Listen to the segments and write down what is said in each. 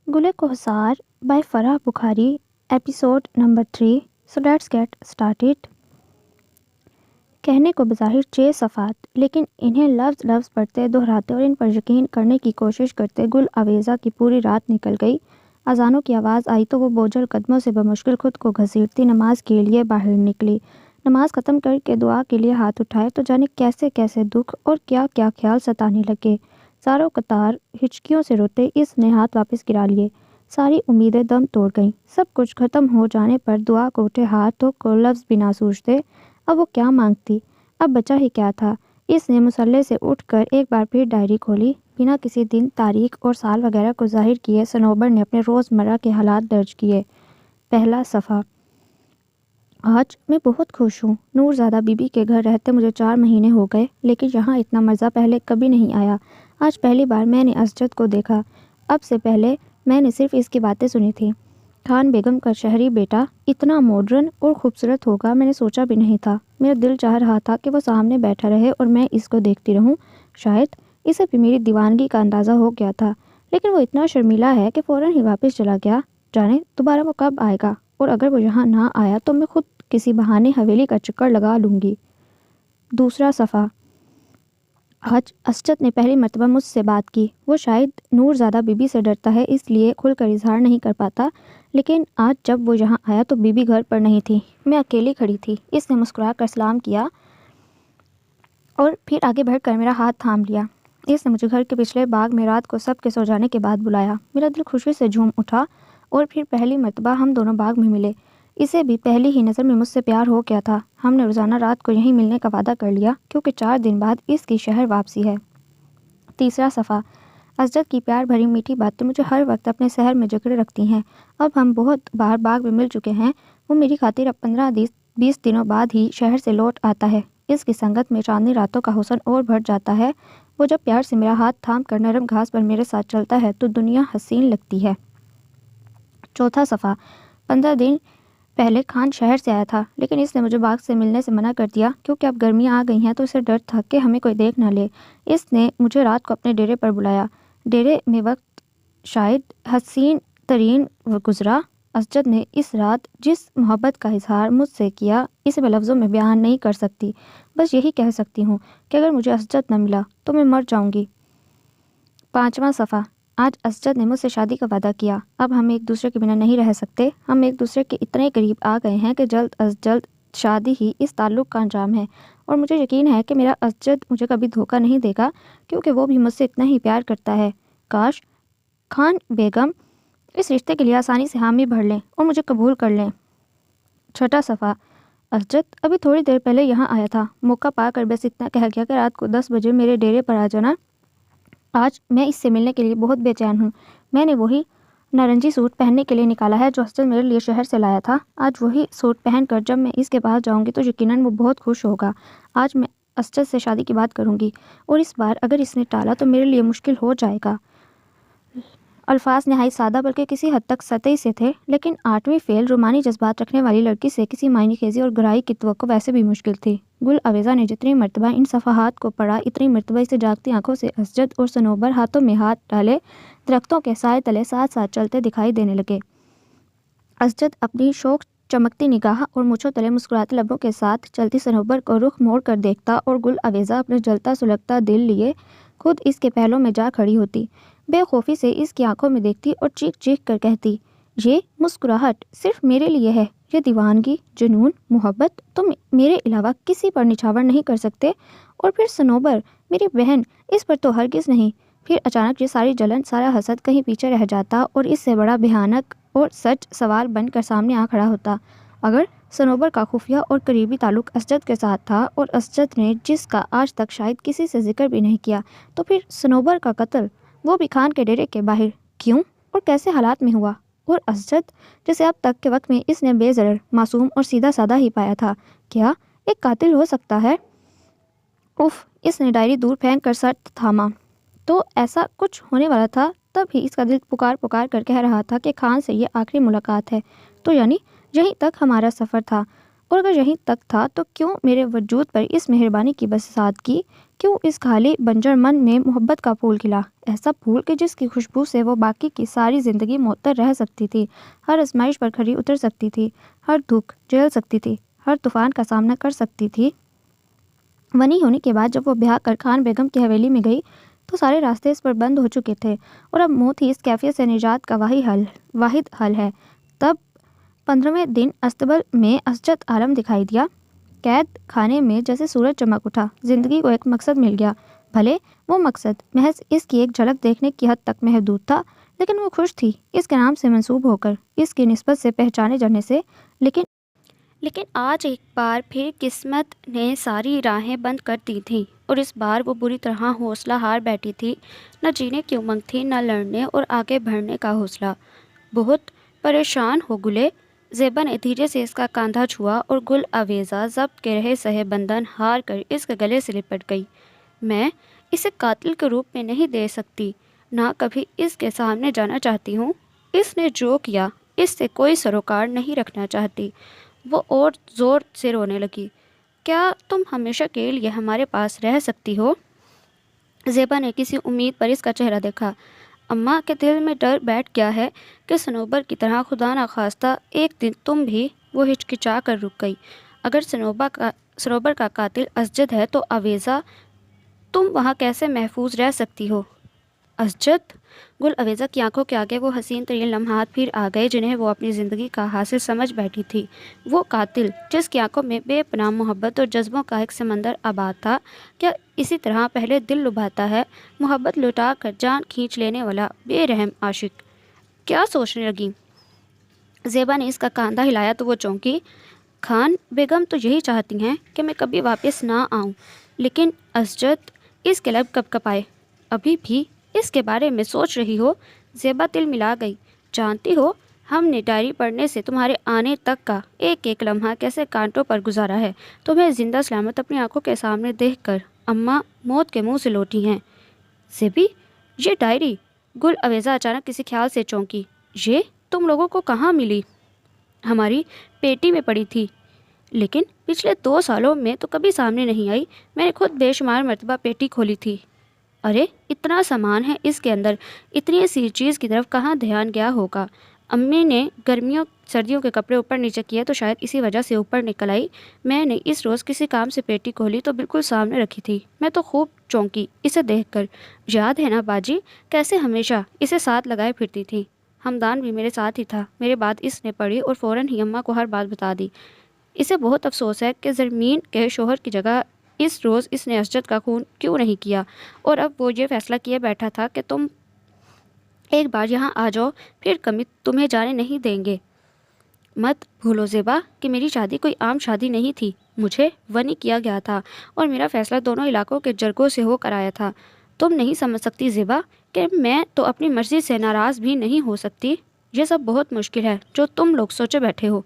گلے کوہسار by Farah Bukhari episode number 3 so let's get started. کہنے کو بظاہر 6 صفحات، لیکن انہیں لفظ لفظ پڑھتے، دہراتے اور ان پر یقین کرنے کی کوشش کرتے گل آویزہ کی پوری رات نکل گئی۔ اذانوں کی آواز آئی تو وہ بوجھل قدموں سے بمشکل خود کو گھسیٹتی نماز کے لیے باہر نکلی۔ نماز ختم کر کے دعا کے لیے ہاتھ اٹھائے تو جانے کیسے کیسے دکھ اور کیا کیا خیال ستانے لگے۔ زاروں قطار ہچکیوں سے روتے اس نے ہاتھ واپس گرا لیے۔ ساری امیدیں دم توڑ گئیں۔ سب کچھ ختم ہو جانے پر دعا کو اٹھے ہاتھوں کو لفظ بھی نہ سوچتے۔ اب وہ کیا مانگتی؟ اب بچا ہی کیا تھا؟ اس نے مصلے سے اٹھ کر ایک بار پھر ڈائری کھولی۔ بنا کسی دن، تاریخ اور سال وغیرہ کو ظاہر کیے صنوبر نے اپنے روزمرہ کے حالات درج کیے۔ پہلا صفحہ۔ آج میں بہت خوش ہوں۔ نورزادہ بی بی کے گھر رہتے مجھے 4 مہینے ہو گئے، لیکن یہاں اتنا مزہ پہلے کبھی نہیں آیا۔ آج پہلی بار میں نے اسجد کو دیکھا۔ اب سے پہلے میں نے صرف اس کی باتیں سنی تھیں۔ خان بیگم کا شہری بیٹا اتنا ماڈرن اور خوبصورت ہوگا میں نے سوچا بھی نہیں تھا۔ میرا دل چاہ رہا تھا کہ وہ سامنے بیٹھا رہے اور میں اس کو دیکھتی رہوں۔ شاید اسے بھی میری دیوانگی کا اندازہ ہو گیا تھا، لیکن وہ اتنا شرمیلا ہے کہ فوراً ہی واپس چلا گیا۔ جانے دوبارہ وہ کب آئے گا، اور اگر وہ یہاں نہ آیا تو میں خود کسی بہانے حویلی کا چکر لگا لوں گی۔ دوسرا صفحہ۔ آج اسجد نے پہلی مرتبہ مجھ سے بات کی۔ وہ شاید نورزادہ بی بی سے ڈرتا ہے، اس لیے کھل کر اظہار نہیں کر پاتا، لیکن آج جب وہ یہاں آیا تو بی بی گھر پر نہیں تھی۔ میں اکیلی کھڑی تھی۔ اس نے مسکرا کر سلام کیا اور پھر آگے بڑھ کر میرا ہاتھ تھام لیا۔ اس نے مجھے گھر کے پچھلے باغ میں رات کو سب کے سو جانے کے بعد بلایا۔ میرا دل خوشی سے جھوم اٹھا اور پھر پہلی مرتبہ ہم دونوں باغ میں ملے۔ اسے بھی پہلی ہی نظر میں مجھ سے پیار ہو گیا تھا۔ ہم نے روزانہ رات کو یہیں ملنے کا وعدہ کر لیا، کیونکہ 4 دن بعد اس کی شہر واپسی ہے۔ تیسرا صفحہ۔ اسجد کی پیار بھری میٹھی باتیں مجھے ہر وقت اپنے سحر میں جکڑے رکھتی ہیں۔ اب ہم بہت بار باغ میں مل چکے ہیں۔ وہ میری خاطر اب 15-20 دنوں بعد ہی شہر سے لوٹ آتا ہے۔ اس کی سنگت میں چاندنی راتوں کا حسن اور بڑھ جاتا ہے۔ وہ جب پیار سے میرا ہاتھ تھام کر نرم گھاس پر میرے ساتھ چلتا ہے تو دنیا حسین لگتی ہے۔ چوتھا صفحہ۔ 15 دن پہلے خان شہر سے آیا تھا، لیکن اس نے مجھے باغ سے ملنے سے منع کر دیا، کیونکہ اب گرمیاں آ گئی ہیں تو اسے ڈر تھا کہ ہمیں کوئی دیکھ نہ لے۔ اس نے مجھے رات کو اپنے ڈیرے پر بلایا۔ ڈیرے میں وقت شاید حسین ترین گزرا۔ اسجد نے اس رات جس محبت کا اظہار مجھ سے کیا، اسے میں لفظوں میں بیان نہیں کر سکتی۔ بس یہی کہہ سکتی ہوں کہ اگر مجھے اسجد نہ ملا تو میں مر جاؤں گی۔ 5واں صفحہ۔ آج اسجد نے مجھ سے شادی کا وعدہ کیا۔ اب ہم ایک دوسرے کے بنا نہیں رہ سکتے۔ ہم ایک دوسرے کے اتنے قریب آ گئے ہیں کہ جلد از جلد شادی ہی اس تعلق کا انجام ہے، اور مجھے یقین ہے کہ میرا اسجد مجھے کبھی دھوکہ نہیں دے گا، کیونکہ وہ بھی مجھ سے اتنا ہی پیار کرتا ہے۔ کاش خان بیگم اس رشتے کے لیے آسانی سے حامی بھر لیں اور مجھے قبول کر لیں۔ 6واں صفحہ۔ اسجد ابھی تھوڑی دیر پہلے یہاں آیا تھا۔ موقع پا کر بس اتنا کہہ گیا کہ رات کو 10 بجے میرے ڈیرے پر آ جانا۔ آج میں اس سے ملنے کے لیے بہت بے چین ہوں۔ میں نے وہی نارنجی سوٹ پہننے کے لیے نکالا ہے جو اسجد میرے لیے شہر سے لایا تھا۔ آج وہی سوٹ پہن کر جب میں اس کے پاس جاؤں گی تو یقیناً وہ بہت خوش ہوگا۔ آج میں اسجد سے شادی کی بات کروں گی، اور اس بار اگر اس نے ٹالا تو میرے لیے مشکل ہو جائے گا۔ الفاظ نہایت سادہ بلکہ کسی حد تک سطحی سے تھے، لیکن 8ویں فیل رومانی جذبات رکھنے والی لڑکی سے کسی معنی خیزی اور گہرائی کی توقع ویسے بھی مشکل تھی۔ گل آویزہ نے جتنی مرتبہ ان صفحات کو پڑھا، اتنی مرتبہ اسے جاگتی آنکھوں سے اسجد اور صنوبر ہاتھوں میں ہاتھ ڈالے درختوں کے سائے تلے ساتھ ساتھ چلتے دکھائی دینے لگے۔ اسجد اپنی شوق چمکتی نگاہ اور مونچھوں تلے مسکراتے لبوں کے ساتھ چلتی صنوبر کو رخ موڑ کر دیکھتا، اور گل آویزہ اپنے جلتا سلگتا دل لیے خود اس کے پہلوں میں جا کھڑی ہوتی، بے خوفی سے اس کی آنکھوں میں دیکھتی اور چیخ چیخ کر کہتی، یہ مسکراہٹ صرف میرے لیے ہے۔ یہ دیوانگی، جنون، محبت تم میرے علاوہ کسی پر نچھاور نہیں کر سکتے۔ اور پھر صنوبر میری بہن، اس پر تو ہرگز نہیں۔ پھر اچانک یہ ساری جلن، سارا حسد کہیں پیچھے رہ جاتا اور اس سے بڑا بھیانک اور سچ سوال بن کر سامنے آ کھڑا ہوتا۔ اگر صنوبر کا خفیہ اور قریبی تعلق اسجد کے ساتھ تھا، اور اسجد نے جس کا آج تک شاید کسی سے ذکر بھی نہیں کیا، تو پھر صنوبر کا قتل، وہ بھی خان کے ڈیرے کے باہر، کیوں اور کیسے حالات میں ہوا؟ اور اسجد جسے اب تک کے وقت میں اس نے بے ضرر، معصوم اور سیدھا سادہ ہی پایا تھا، کیا ایک قاتل ہو سکتا ہے؟ اف! اس نے ڈائری دور پھینک کر سر تھاما۔ تو ایسا کچھ ہونے والا تھا۔ تب ہی اس کا دل پکار پکار کر کہہ رہا تھا کہ خان سے یہ آخری ملاقات ہے، تو یعنی یہیں تک ہمارا سفر تھا۔ اور اگر یہیں تک تھا تو کیوں میرے وجود پر اس مہربانی کی بساط کی؟ کیوں اس خالی بنجر من میں محبت کا پھول کھلا، ایسا پھول کہ جس کی خوشبو سے وہ باقی کی ساری زندگی معطر رہ سکتی تھی، ہر آزمائش پر کھری اتر سکتی تھی، ہر دکھ جھیل سکتی تھی، ہر طوفان کا سامنا کر سکتی تھی۔ ونی ہونے کے بعد جب وہ بیاہ کر خان بیگم کی حویلی میں گئی تو سارے راستے اس پر بند ہو چکے تھے، اور اب موت ہی اس کیفیت سے نجات کا واحد حل ہے۔ تب 15ویں دن استبل میں اسجد عالم دکھائی دیا۔ قید خانے میں جیسے سورج چمک اٹھا، زندگی کو ایک مقصد مل گیا۔ بھلے وہ مقصد محض اس کی ایک جھلک دیکھنے کی حد تک محدود تھا، لیکن وہ خوش تھی اس کے نام سے منسوب ہو کر، اس کی نسبت سے پہچانے جانے سے۔ لیکن آج ایک بار پھر قسمت نے ساری راہیں بند کر دی تھیں، اور اس بار وہ بری طرح حوصلہ ہار بیٹھی تھی۔ نہ جینے کی امنگ تھی، نہ لڑنے اور آگے بڑھنے کا حوصلہ۔ بہت پریشان ہو گلے؟ زیبا نے دھیرے سے اس کا کاندھا چھوا، اور گل آویزہ ضبط کے رہے سہے بندھن ہار کر اس کے گلے سے لپٹ گئی۔ میں اسے قاتل کے روپ میں نہیں دے سکتی، نہ کبھی اس کے سامنے جانا چاہتی ہوں۔ اس نے جو کیا اس سے کوئی سروکار نہیں رکھنا چاہتی۔ وہ اور زور سے رونے لگی۔ کیا تم ہمیشہ کے لیے ہمارے پاس رہ سکتی ہو؟ زیبا نے کسی امید پر اس کا چہرہ دیکھا۔ اماں کے دل میں ڈر بیٹھ گیا ہے کہ صنوبر کی طرح خدا نخواستہ ایک دن تم بھی۔ وہ ہچکچا کر رک گئی۔ اگر صنوبر کا قاتل اسجد ہے تو آویزہ تم وہاں کیسے محفوظ رہ سکتی ہو؟ اسجد؟ گل آویزہ کی آنکھوں کے آگے وہ حسین ترین لمحات پھر آ گئے جنہیں وہ اپنی زندگی کا حاصل سمجھ بیٹھی تھی۔ وہ قاتل جس کی آنکھوں میں بے پناہ محبت اور جذبوں کا ایک سمندر آباد تھا، کیا اسی طرح پہلے دل لبھاتا ہے، محبت لٹا کر جان کھینچ لینے والا بے رحم عاشق؟ کیا سوچنے لگی؟ زیبا نے اس کا کاندھا ہلایا تو وہ چونکی۔ خان بیگم تو یہی چاہتی ہیں کہ میں کبھی واپس نہ آؤں، لیکن اسجد؟ اس کے لب کپ کپائے۔ ابھی بھی اس کے بارے میں سوچ رہی ہو؟ زیبا تل ملا گئی۔ جانتی ہو ہم نے ڈائری پڑھنے سے تمہارے آنے تک کا ایک ایک لمحہ کیسے کانٹوں پر گزارا ہے، تمہیں زندہ سلامت اپنی آنکھوں کے سامنے دیکھ کر اماں موت کے منہ سے لوٹی ہیں۔ زیبی، یہ ڈائری؟ گل آویزہ اچانک کسی خیال سے چونکی۔ یہ تم لوگوں کو کہاں ملی؟ ہماری پیٹی میں پڑی تھی، لیکن پچھلے 2 سالوں میں تو کبھی سامنے نہیں آئی۔ میں نے خود بے شمار مرتبہ پیٹی کھولی تھی۔ ارے اتنا سامان ہے اس کے اندر، اتنی سی چیز کی طرف کہاں دھیان گیا ہوگا؟ امی نے گرمیوں سردیوں کے کپڑے اوپر نیچے کیے تو شاید اسی وجہ سے اوپر نکل آئی۔ میں نے اس روز کسی کام سے پیٹی کھولی تو بالکل سامنے رکھی تھی۔ میں تو خوب چونکی اسے دیکھ کر۔ یاد ہے نا باجی کیسے ہمیشہ اسے ساتھ لگائے پھرتی تھی؟ ہمدان بھی میرے ساتھ ہی تھا۔ میرے بعد اس نے پڑھی اور فوراً ہی اماں کو ہر بات بتا دی۔ اسے بہت افسوس ہے کہ زرمین کے شوہر کی جگہ اس روز اس نے اسجد کا خون کیوں نہیں کیا، اور اب وہ یہ فیصلہ کیے بیٹھا تھا کہ تم ایک بار یہاں آ جاؤ، پھر کبھی تمہیں جانے نہیں دیں گے۔ مت بھولو زیبا کہ میری شادی کوئی عام شادی نہیں تھی، مجھے ونی کیا گیا تھا، اور میرا فیصلہ دونوں علاقوں کے جرگوں سے ہو کر آیا تھا۔ تم نہیں سمجھ سکتی زیبا کہ میں تو اپنی مرضی سے ناراض بھی نہیں ہو سکتی۔ یہ سب بہت مشکل ہے جو تم لوگ سوچے بیٹھے ہو۔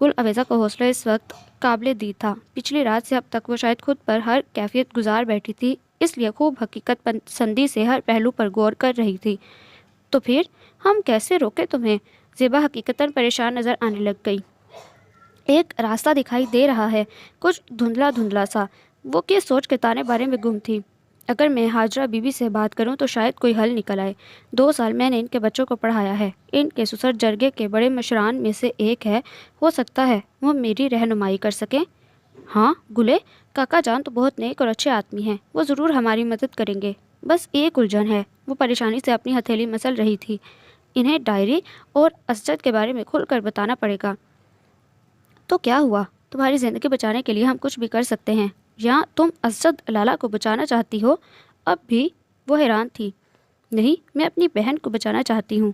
گل آویزہ کا حوصلہ اس وقت قابل دید تھا۔ پچھلی رات سے اب تک وہ شاید خود پر ہر کیفیت گزار بیٹھی تھی، اس لیے خوب حقیقت پسندی سے ہر پہلو پر غور کر رہی تھی۔ تو پھر ہم کیسے روکے تمہیں؟ زیبا حقیقتاً پریشان نظر آنے لگ گئی۔ ایک راستہ دکھائی دے رہا ہے، کچھ دھندلا دھندلا سا۔ وہ کس سوچ کے تانے بارے میں گم تھی۔ اگر میں ہاجرہ بی بی سے بات کروں تو شاید کوئی حل نکل آئے۔ 2 سال میں نے ان کے بچوں کو پڑھایا ہے، ان کے سسر جرگے کے بڑے مشران میں سے ایک ہے، ہو سکتا ہے وہ میری رہنمائی کر سکیں۔ ہاں گلے، کاکا جان تو بہت نیک اور اچھے آدمی ہیں، وہ ضرور ہماری مدد کریں گے۔ بس ایک الجھن ہے۔ وہ پریشانی سے اپنی ہتھیلی مسل رہی تھی۔ انہیں ڈائری اور اسجد کے بارے میں کھل کر بتانا پڑے گا۔ تو کیا ہوا؟ تمہاری زندگی بچانے کے لیے ہم کچھ بھی کر سکتے ہیں، یا تم اسجد لالہ کو بچانا چاہتی ہو؟ اب بھی وہ حیران تھی۔ نہیں، میں اپنی بہن کو بچانا چاہتی ہوں۔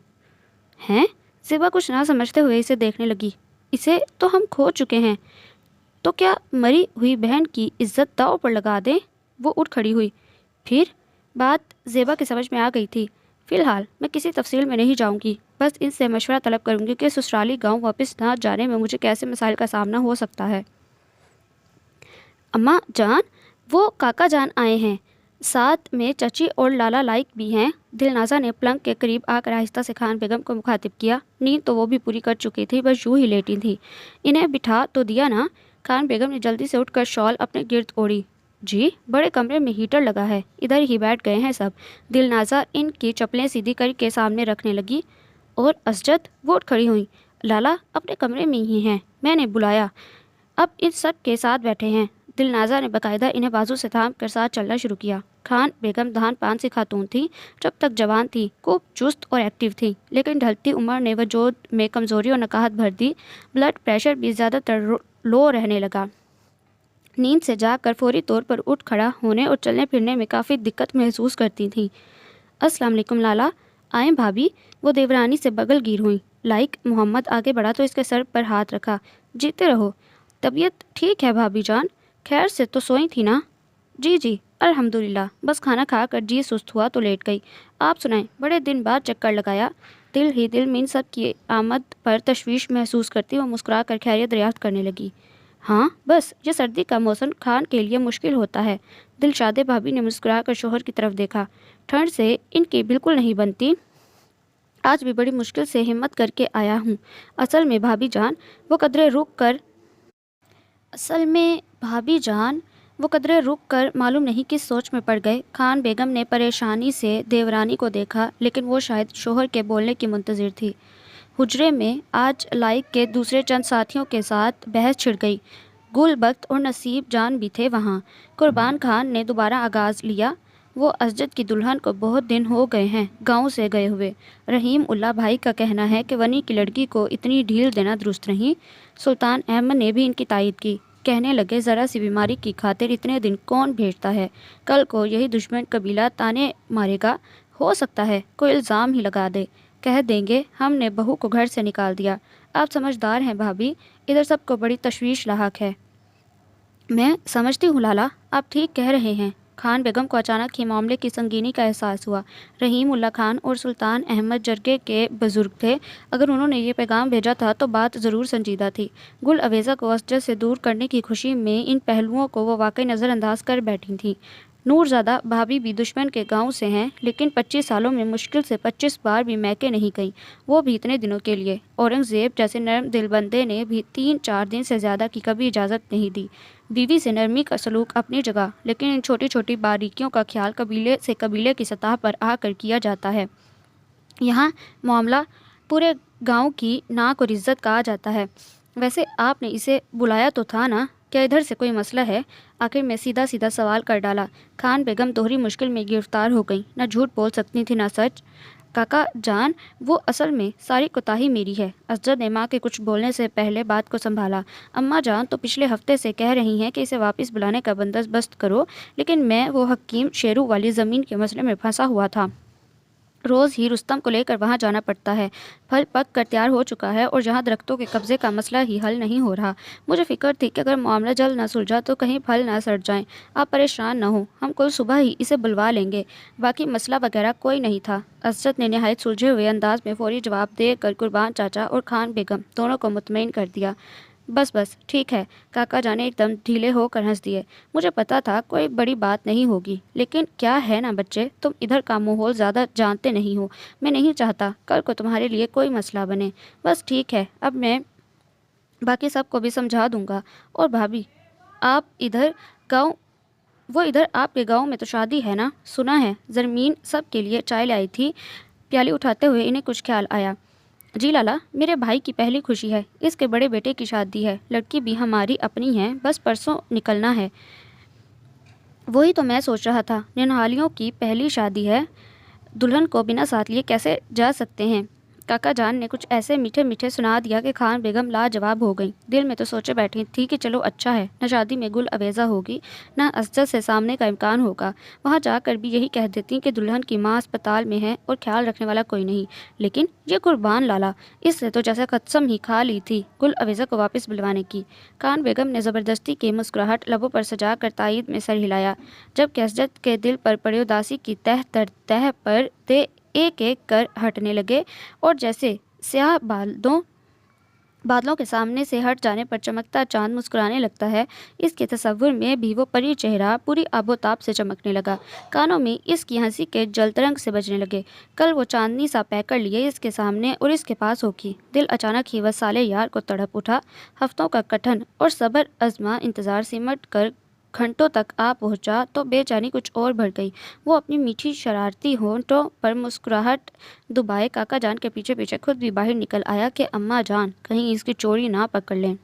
ہیں؟ زیبا کچھ نہ سمجھتے ہوئے اسے دیکھنے لگی۔ اسے تو ہم کھو چکے ہیں، تو کیا مری ہوئی بہن کی عزت داؤ پر لگا دیں؟ وہ اٹھ کھڑی ہوئی۔ پھر بات زیبا کی سمجھ میں آ گئی تھی۔ فی الحال میں کسی تفصیل میں نہیں جاؤں گی، بس ان سے مشورہ طلب کروں گی کہ سسرالی گاؤں واپس نہ جانے میں مجھے کیسے مسائل کا سامنا ہو سکتا ہے۔ اماں جان، وہ کاکا جان آئے ہیں، ساتھ میں چچی اور لالا لائق بھی ہیں۔ دلنازا نے پلنگ کے قریب آ کر آہستہ سے خان بیگم کو مخاطب کیا۔ نیند تو وہ بھی پوری کر چکی تھی، بس یوں ہی لیٹی تھی۔ انہیں بٹھا تو دیا نا؟ خان بیگم نے جلدی سے اٹھ کر شال اپنے گرد اوڑھی۔ جی، بڑے کمرے میں ہیٹر لگا ہے، ادھر ہی بیٹھ گئے ہیں سب۔ دل نازا ان کی چپلیں سیدھی کر کے سامنے رکھنے لگی اور اسجد وہ اٹھ کھڑی ہوئی۔ لالا اپنے کمرے میں ہی ہیں، میں نے بلایا، اب ان سب کے ساتھ بیٹھے ہیں۔ دل نازا نے باقاعدہ انہیں بازو سے تھام کر ساتھ چلنا شروع کیا۔ خان بیگم دھان پان سی خاتون تھی، جب تک جوان تھی خوب چست اور ایکٹیو تھی، لیکن ڈھلتی عمر نے وجود میں کمزوری اور نقاہت بھر دی۔ بلڈ پریشر بھی زیادہ تر لو رہنے لگا۔ نیند سے جاگ کر فوری طور پر اٹھ کھڑا ہونے اور چلنے پھرنے میں کافی دقت محسوس کرتی تھیں۔ السلام علیکم لالا، آئیں بھابھی، وہ دیورانی سے بغل گیر ہوئیں۔ لائق محمد آگے بڑھا تو اس کے سر پر ہاتھ رکھا۔ جیتے رہو، طبیعت ٹھیک ہے بھابھی جان؟ خیر سے تو سوئی تھی نا؟ جی جی الحمدللہ، بس کھانا کھا کر جی سست ہوا تو لیٹ گئی۔ آپ سنائیں، بڑے دن بعد چکر لگایا؟ دل ہی دل میں ان سب کی آمد پر تشویش محسوس کرتی وہ مسکرا کر خیریت دریافت کرنے لگی۔ ہاں بس یہ سردی کا موسم خان کے لیے مشکل ہوتا ہے۔ دلشادے بھابھی نے مسکرا کر شوہر کی طرف دیکھا۔ ٹھنڈ سے ان کی بالکل نہیں بنتی، آج بھی بڑی مشکل سے ہمت کر کے آیا ہوں۔ اصل میں بھابھی جان وہ قدرے رک کر معلوم نہیں کس سوچ میں پڑ گئے۔ خان بیگم نے پریشانی سے دیورانی کو دیکھا، لیکن وہ شاید شوہر کے بولنے کی منتظر تھی۔ حجرے میں آج لائق کے دوسرے چند ساتھیوں کے ساتھ بحث چھڑ گئی۔ گل بخت اور نصیب جان بھی تھے وہاں۔ قربان خان نے دوبارہ آغاز لیا۔ وہ اسجد کی دلہن کو بہت دن ہو گئے ہیں گاؤں سے گئے ہوئے۔ رحیم اللہ بھائی کا کہنا ہے کہ ونی کی لڑکی کو اتنی ڈھیل دینا درست نہیں۔ سلطان احمد نے بھی ان کی تائید کی، کہنے لگے ذرا سی بیماری کی خاطر اتنے دن کون بھیجتا ہے، کل کو یہی دشمن قبیلہ تانے مارے گا، ہو سکتا ہے کوئی الزام ہی لگا دے، کہہ دیں گے ہم نے بہو کو گھر سے نکال دیا۔ آپ سمجھدار ہیں بھابھی، ادھر سب کو بڑی تشویش لاحق ہے۔ میں سمجھتی ہوں لالا، آپ ٹھیک کہہ رہے ہیں۔ خان بیگم کو اچانک ہی معاملے کی سنگینی کا احساس ہوا۔ رحیم اللہ خان اور سلطان احمد جرگے کے بزرگ تھے، اگر انہوں نے یہ پیغام بھیجا تھا تو بات ضرور سنجیدہ تھی۔ گل عویزہ کو اسجد سے دور کرنے کی خوشی میں ان پہلوؤں کو وہ واقعی نظر انداز کر بیٹھی تھیں۔ نورزادہ بھابھی بھی دشمن کے گاؤں سے ہیں، لیکن 25 سالوں میں مشکل سے 25 بار بھی میکے نہیں گئیں، وہ بھی اتنے دنوں کے لیے۔ اورنگزیب جیسے نرم دل بندے نے بھی 3-4 دن سے زیادہ کی کبھی اجازت نہیں دی۔ بیوی سے نرمی کا سلوک اپنی جگہ، لیکن ان چھوٹی چھوٹی باریکیوں کا خیال قبیلے سے قبیلے کی سطح پر آ کر کیا جاتا ہے۔ یہاں معاملہ پورے گاؤں کی ناک اور عزت کا آ جاتا ہے۔ ویسے آپ نے اسے بلایا تو تھا نا، کیا ادھر سے کوئی مسئلہ ہے؟ آخر میں سیدھا سیدھا سوال کر ڈالا۔ خان بیگم دوہری مشکل میں گرفتار ہو گئیں، نہ جھوٹ بول سکتی تھی نہ سچ۔ کاکا جان وہ اصل میں ساری کوتاہی میری ہے۔ اسجد نے ماں کے کچھ بولنے سے پہلے بات کو سنبھالا۔ اماں جان تو پچھلے ہفتے سے کہہ رہی ہیں کہ اسے واپس بلانے کا بندوبست کرو، لیکن میں وہ حکیم شیرو والی زمین کے مسئلے میں پھنسا ہوا تھا۔ روز ہی رستم کو لے کر وہاں جانا پڑتا ہے، پھل پک کر تیار ہو چکا ہے اور جہاں درختوں کے قبضے کا مسئلہ ہی حل نہیں ہو رہا۔ مجھے فکر تھی کہ اگر معاملہ جلد نہ سلجھا تو کہیں پھل نہ سڑ جائیں۔ آپ پریشان نہ ہوں، ہم کل صبح ہی اسے بلوا لیں گے۔ باقی مسئلہ وغیرہ کوئی نہیں تھا۔ اسجد نے نہایت سلجھے ہوئے انداز میں فوری جواب دے کر قربان چاچا اور خان بیگم دونوں کو مطمئن کر دیا۔ بس ٹھیک ہے، کاکا جان ایک دم ڈھیلے ہو کر ہنس دیے۔ مجھے پتا تھا کوئی بڑی بات نہیں ہوگی، لیکن کیا ہے نا بچے، تم ادھر کا ماحول زیادہ جانتے نہیں ہو، میں نہیں چاہتا کل کو تمہارے لیے کوئی مسئلہ بنے۔ بس ٹھیک ہے، اب میں باقی سب کو بھی سمجھا دوں گا۔ اور بھابھی ادھر آپ کے گاؤں میں تو شادی ہے نا، سنا ہے؟ زرمین سب کے لیے چائے لائی تھی۔ پیالی اٹھاتے ہوئے انہیں کچھ خیال آیا۔ جی لالا، میرے بھائی کی پہلی خوشی ہے، اس کے بڑے بیٹے کی شادی ہے، لڑکی بھی ہماری اپنی ہے، بس پرسوں نکلنا ہے۔ وہی تو میں سوچ رہا تھا، ننہالیوں کی پہلی شادی ہے، دلہن کو بنا ساتھ لیے کیسے جا سکتے ہیں؟ کاکا جان نے کچھ ایسے میٹھے میٹھے سنا دیا کہ خان بیگم لاجواب ہو گئیں۔ دل میں تو سوچے بیٹھی تھی کہ چلو اچھا ہے، نہ شادی میں گل عویزہ ہوگی، نہ اسجد سے سامنے کا امکان ہوگا، وہاں جا کر بھی یہی کہہ دیتی کہ دلہن کی ماں اسپتال میں ہے اور خیال رکھنے والا کوئی نہیں۔ لیکن یہ قربان لالا، اس سے تو جیسے قسم ہی کھا لی تھی گل عویزہ کو واپس بلوانے کی۔ خان بیگم نے زبردستی کی مسکراہٹ لبوں پر سجا کر تائید میں سر ہلایا، جبکہ اسجد کے دل پر پڑے اداسی کی تہ در تہ پردے ایک ایک کر ہٹنے لگے اور جیسے سیاہ بادلوں بادلوں کے سامنے سے ہٹ جانے پر چمکتا چاند مسکرانے لگتا ہے۔ اس کے تصور میں بھی وہ پری چہرہ پوری آب و تاب سے چمکنے لگا۔ کانوں میں اس کی ہنسی کے جلترنگ سے بجنے لگے۔ کل وہ چاندنی سا پیکر لیے اس کے سامنے اور اس کے پاس ہوگی۔ دل اچانک ہی وصال یار کو تڑپ اٹھا۔ ہفتوں کا کٹھن اور صبر آزما انتظار سمٹ کر گھنٹوں تک آ پہنچا تو بے چینی کچھ اور بڑھ گئی۔ وہ اپنی میٹھی شرارتی ہونٹوں پر مسکراہٹ دبائے کاکا جان کے پیچھے پیچھے خود بھی باہر نکل آیا کہ اماں جان کہیں اس کی چوری نہ پکڑ لیں۔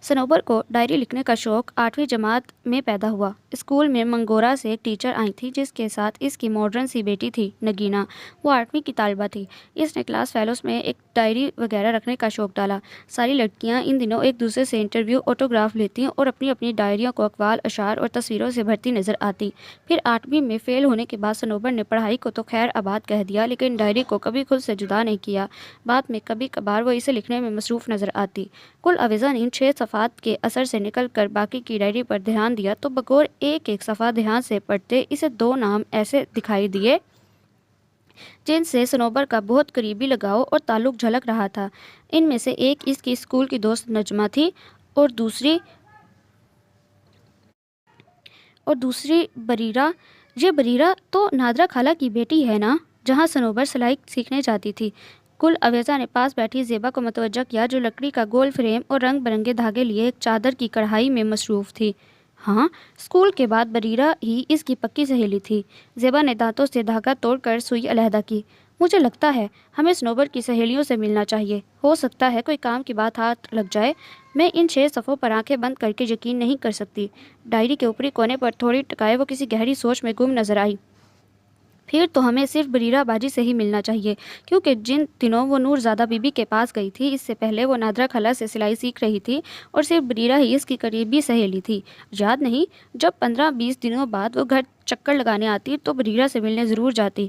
صنوبر کو ڈائری لکھنے کا شوق 8ویں جماعت میں پیدا ہوا۔ اسکول میں منگورا سے ایک ٹیچر آئی تھی جس کے ساتھ اس کی ماڈرن سی بیٹی تھی نگینہ۔ وہ 8ویں کی طالبہ تھی۔ اس نے کلاس فیلوز میں ایک ڈائری وغیرہ رکھنے کا شوق ڈالا۔ ساری لڑکیاں ان دنوں ایک دوسرے سے انٹرویو آٹوگراف لیتی اور اپنی اپنی ڈائریوں کو اقوال اشعار اور تصویروں سے بھرتی نظر آتی۔ پھر 8ویں میں فیل ہونے کے بعد صنوبر نے پڑھائی کو تو خیر آباد کہہ دیا لیکن ڈائری کو کبھی خود سے جدا نہیں کیا۔ بعد میں کبھی کبھار وہ اسے لکھنے میں مصروف نظر آتی۔ کل عویزہ نے ان 6 صفحات کے اثر سے نکل کر باقی کی ڈائری پر دھیان دیا تو بغور ایک ایک صفحہ دھیان سے پڑھتے اسے 2 نام ایسے دکھائی دیے جن سے صنوبر کا بہت قریبی لگاؤ اور تعلق جھلک رہا تھا۔ ان میں سے ایک اس کی اسکول کی دوست نجمہ تھی اور دوسری بریرہ۔ یہ بریرہ تو نادرہ خالہ کی بیٹی ہے نا، جہاں صنوبر سلائی سیکھنے جاتی تھی۔ کل عویزہ نے پاس بیٹھی زیبا کو متوجہ کیا جو لکڑی کا گول فریم اور رنگ برنگے دھاگے لیے ایک چادر کی کڑھائی میں مصروف تھی۔ ہاں، اسکول کے بعد بریرہ ہی اس کی پکی سہیلی تھی۔ زیبا نے دانتوں سے دھاگا توڑ کر سوئی علیحدہ کی۔ مجھے لگتا ہے ہمیں صنوبر کی سہیلیوں سے ملنا چاہیے، ہو سکتا ہے کوئی کام کی بات ہاتھ لگ جائے۔ میں ان 6 صفحوں پر آنکھیں بند کر کے یقین نہیں کر سکتی۔ ڈائری کے اوپری کونے پر تھوڑی ٹکائے وہ کسی گہری سوچ میں گم نظر آئی۔ پھر تو ہمیں صرف بریرہ باجی سے ہی ملنا چاہیے، کیونکہ جن دنوں وہ نور زادہ بی بی کے پاس گئی تھی اس سے پہلے وہ نادرہ خالہ سے سلائی سیکھ رہی تھی اور صرف بریرہ ہی اس کی قریبی سہیلی تھی۔ یاد نہیں، جب 15-20 دنوں بعد وہ گھر چکر لگانے آتی تو بریرہ سے ملنے ضرور جاتی۔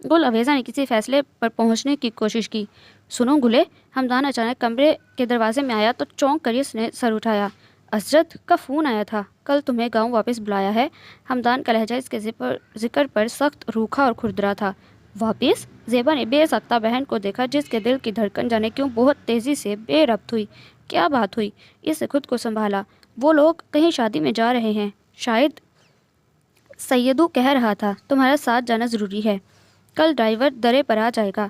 گل عویزہ نے کسی فیصلے پر پہنچنے کی کوشش کی۔ سنو گلے، حمدان اچانک کمرے کے دروازے میں آیا تو چونک کر اس نے سر اٹھایا۔ اسجد کا فون آیا تھا، کل تمہیں گاؤں واپس بلایا ہے۔ حمدان کا لہجہ اس کے ذکر پر سخت روکھا اور کھردرا تھا۔ واپس؟ زیبا نے بے ساختہ بہن کو دیکھا جس کے دل کی دھڑکن جانے کیوں بہت تیزی سے بے ربط ہوئی۔ کیا بات ہوئی؟ اس سے خود کو سنبھالا۔ وہ لوگ کہیں شادی میں جا رہے ہیں، شاید سیدو کہہ رہا تھا تمہارا ساتھ جانا ضروری ہے۔ کل ڈرائیور درے پر آ جائے گا۔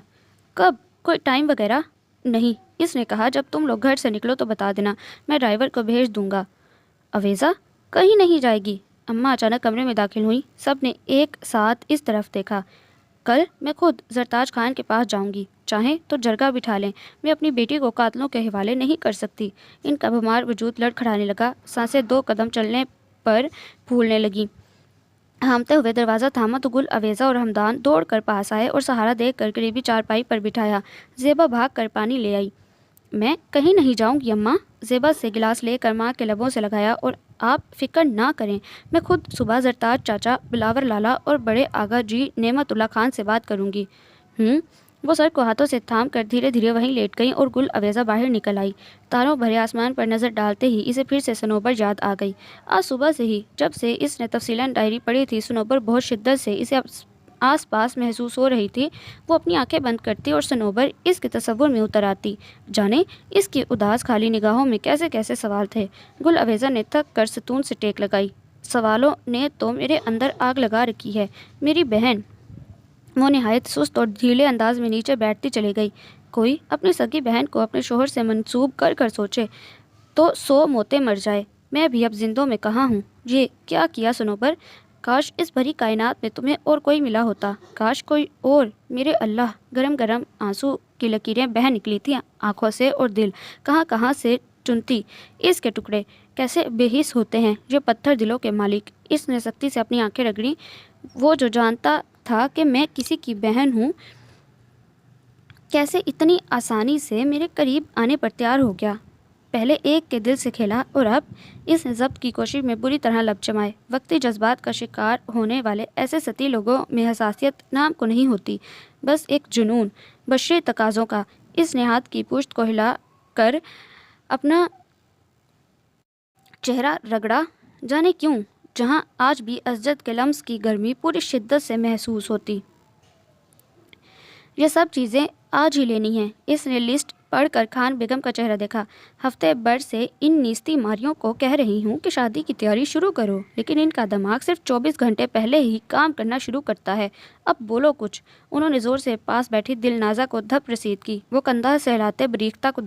کب؟ کوئی ٹائم وغیرہ؟ نہیں، اس نے کہا جب تم لوگ گھر سے نکلو تو بتا دینا، میں ڈرائیور کو بھیج دوں گا۔ عویزہ کہیں نہیں جائے گی؟ اماں اچانک کمرے میں داخل ہوئی۔ سب نے ایک ساتھ اس طرف دیکھا۔ کل میں خود زرتاج خان کے پاس جاؤں گی، چاہیں تو جرگہ بٹھا لیں، میں اپنی بیٹی کو قاتلوں کے حوالے نہیں کر سکتی۔ ان کا بیمار وجود لڑکھڑانے لگا، سانسیں 2 قدم چلنے پر پھولنے لگیں۔ ہامتے ہوئے دروازہ تھاما تو گل عویزہ اور حمدان دوڑ کر پاس آئے اور سہارا دے کر قریبی چارپائی پر بٹھایا۔ زیبا بھاگ کر پانی لے آئی۔ میں کہیں نہیں جاؤں گی اماں۔ زیبا سے گلاس لے کر ماں کے لبوں سے لگایا۔ اور آپ فکر نہ کریں، میں خود صبح زرتاج چاچا، بلاور لالا اور بڑے آغا جی نعمت اللہ خان سے بات کروں گی۔ وہ سر کو ہاتھوں سے تھام کر دھیرے دھیرے وہیں لیٹ گئیں اور گل عویزہ باہر نکل آئی۔ تاروں بھرے آسمان پر نظر ڈالتے ہی اسے پھر سے صنوبر یاد آ گئی۔ آج صبح سے ہی جب سے اس نے تفصیلاً ڈائری پڑھی تھی صنوبر بہت شدت سے اسے آس پاس محسوس ہو رہی تھی۔ وہ اپنی آنکھیں بند کرتی اور صنوبر اس کے تصور میں اتر آتی۔ جانے اس کی اداس خالی نگاہوں میں کیسے کیسے سوال تھے۔ گل عویزہ نے تھک کر ستون سے ٹیک لگائی۔ سوالوں نے تو میرے اندر آگ لگا رکھی ہے میری بہن۔ وہ نہایت سست اور ڈھیلے انداز میں نیچے بیٹھتی چلی گئی۔ کوئی اپنی سگی بہن کو اپنے شوہر سے منسوب کر کر سوچے تو 100 موتیں مر جائے۔ میں بھی اب زندوں میں کہاں ہوں۔ یہ کیا کیا صنوبر؟ کاش اس بھری کائنات میں تمہیں اور کوئی ملا ہوتا، کاش کوئی اور۔ میرے اللہ، گرم گرم آنسو کی لکیریں بہہ نکلی تھیں آنکھوں سے اور دل کہاں کہاں سے چنتی۔ اس کے ٹکڑے کیسے بے حس ہوتے ہیں جو پتھر دلوں کے مالک۔ اس نے سختی سے اپنی آنکھیں رگڑیں۔ وہ جو جانتا تھا کہ میں کسی کی بہن ہوں کیسے اتنی آسانی سے میرے قریب آنے پر تیار ہو گیا۔ پہلے ایک کے دل سے کھیلا اور اب اس نے ضبط کی کوشش میں بری طرح لب جمائے۔ وقتی جذبات کا شکار ہونے والے ایسے ستی لوگوں میں حساسیت نام کو نہیں ہوتی، بس ایک جنون بشری تقاضوں کا۔ اس نے ہاتھ کی پشت کو ہلا کر اپنا چہرہ رگڑا، جانے کیوں جہاں آج بھی اسجد کے لمس کی گرمی پوری شدت سے محسوس ہوتی۔ یہ سب چیزیں آج ہی لینی ہیں۔ اس نے لسٹ پڑھ کر خان بیگم کا چہرہ دیکھا۔ ہفتے بھر سے ان نیستی ماریوں کو کہہ رہی ہوں کہ شادی کی تیاری شروع کرو، لیکن ان کا دماغ صرف 24 گھنٹے پہلے ہی کام کرنا شروع کرتا ہے۔ اب بولو کچھ۔ انہوں نے زور سے پاس بیٹھی دل نازا کو دھپ رسید کی۔ وہ کندھا سہلاتے بریختہ کو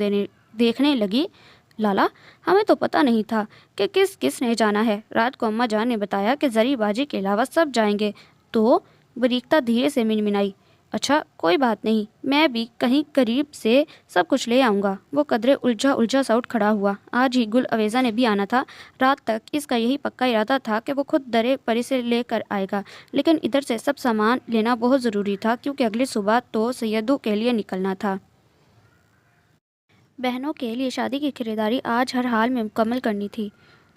دیکھنے لگی۔ لالا، ہمیں تو پتہ نہیں تھا کہ کس کس نے جانا ہے۔ رات کو اماں جان نے بتایا کہ زری باجی کے علاوہ سب جائیں گے۔ تو بریختہ دھیرے سے منمنائی۔ اچھا، کوئی بات نہیں، میں بھی کہیں قریب سے سب کچھ لے آؤں گا۔ وہ قدرے الجھا سا اٹھ کھڑا ہوا۔ آج ہی گل اویزا نے بھی آنا تھا۔ رات تک اس کا یہی پکا ارادہ تھا کہ وہ خود درے پری سے لے کر آئے گا، لیکن ادھر سے سب سامان لینا بہت ضروری تھا کیونکہ اگلی صبح تو سیدو کے لیے نکلنا تھا۔ بہنوں کے لیے شادی کی خریداری آج ہر حال میں مکمل کرنی تھی۔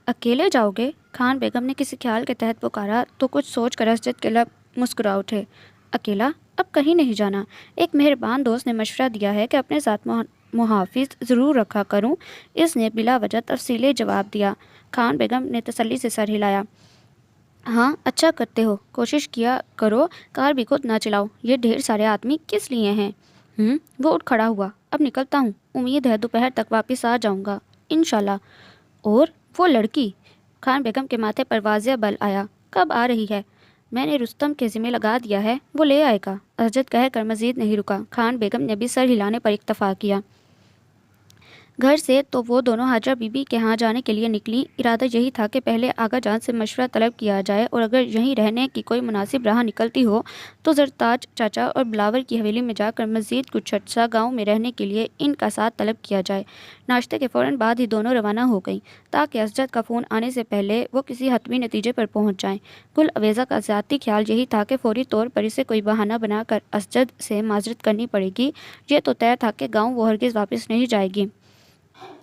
اکیلے جاؤ گے؟ خان بیگم نے کسی خیال کے تحت پکارا تو کچھ سوچ کر اسجد کے لب مسکرا اٹھے۔ اکیلا؟ اب کہیں نہیں جانا۔ ایک مہربان دوست نے مشورہ دیا ہے کہ اپنے ساتھ محافظ ضرور رکھا کروں۔ اس نے بلا وجہ تفصیلی جواب دیا۔ خان بیگم نے تسلی سے سر ہلایا۔ ہاں، اچھا کرتے ہو، کوشش کیا کرو کار بھی خود نہ چلاؤ۔ یہ ڈھیر سارے آدمی کس لیے ہیں؟ وہ اٹھ کھڑا ہوا۔ اب نکلتا ہوں، امید ہے دوپہر تک واپس آ جاؤں گا انشاءاللہ۔ اور وہ لڑکی؟ خان بیگم کے ماتھے پر واضح بل آیا۔ کب آ رہی ہے؟ میں نے رستم کے ذمہ لگا دیا ہے، وہ لے آئے گا۔ اسجد کہہ کر مزید نہیں رکا۔ خان بیگم نے بھی سر ہلانے پر اکتفا کیا۔ گھر سے تو وہ دونوں حاجرہ بی بی کے ہاں جانے کے لیے نکلی۔ ارادہ یہی تھا کہ پہلے آغا جان سے مشورہ طلب کیا جائے اور اگر یہیں رہنے کی کوئی مناسب راہ نکلتی ہو تو زرتاج چاچا اور بلاور کی حویلی میں جا کر مزید کچھ عرصہ گاؤں میں رہنے کے لیے ان کا ساتھ طلب کیا جائے۔ ناشتے کے فوراً بعد ہی دونوں روانہ ہو گئیں تاکہ اسجد کا فون آنے سے پہلے وہ کسی حتمی نتیجے پر پہنچ جائیں۔ گل اویزا کا ذاتی خیال یہی تھا کہ فوری طور پر اسے کوئی بہانہ بنا کر اسجد سے معذرت کرنی پڑے گی۔ یہ تو طے تھا کہ گاؤں وہ ہرگز واپس نہیں جائے گی،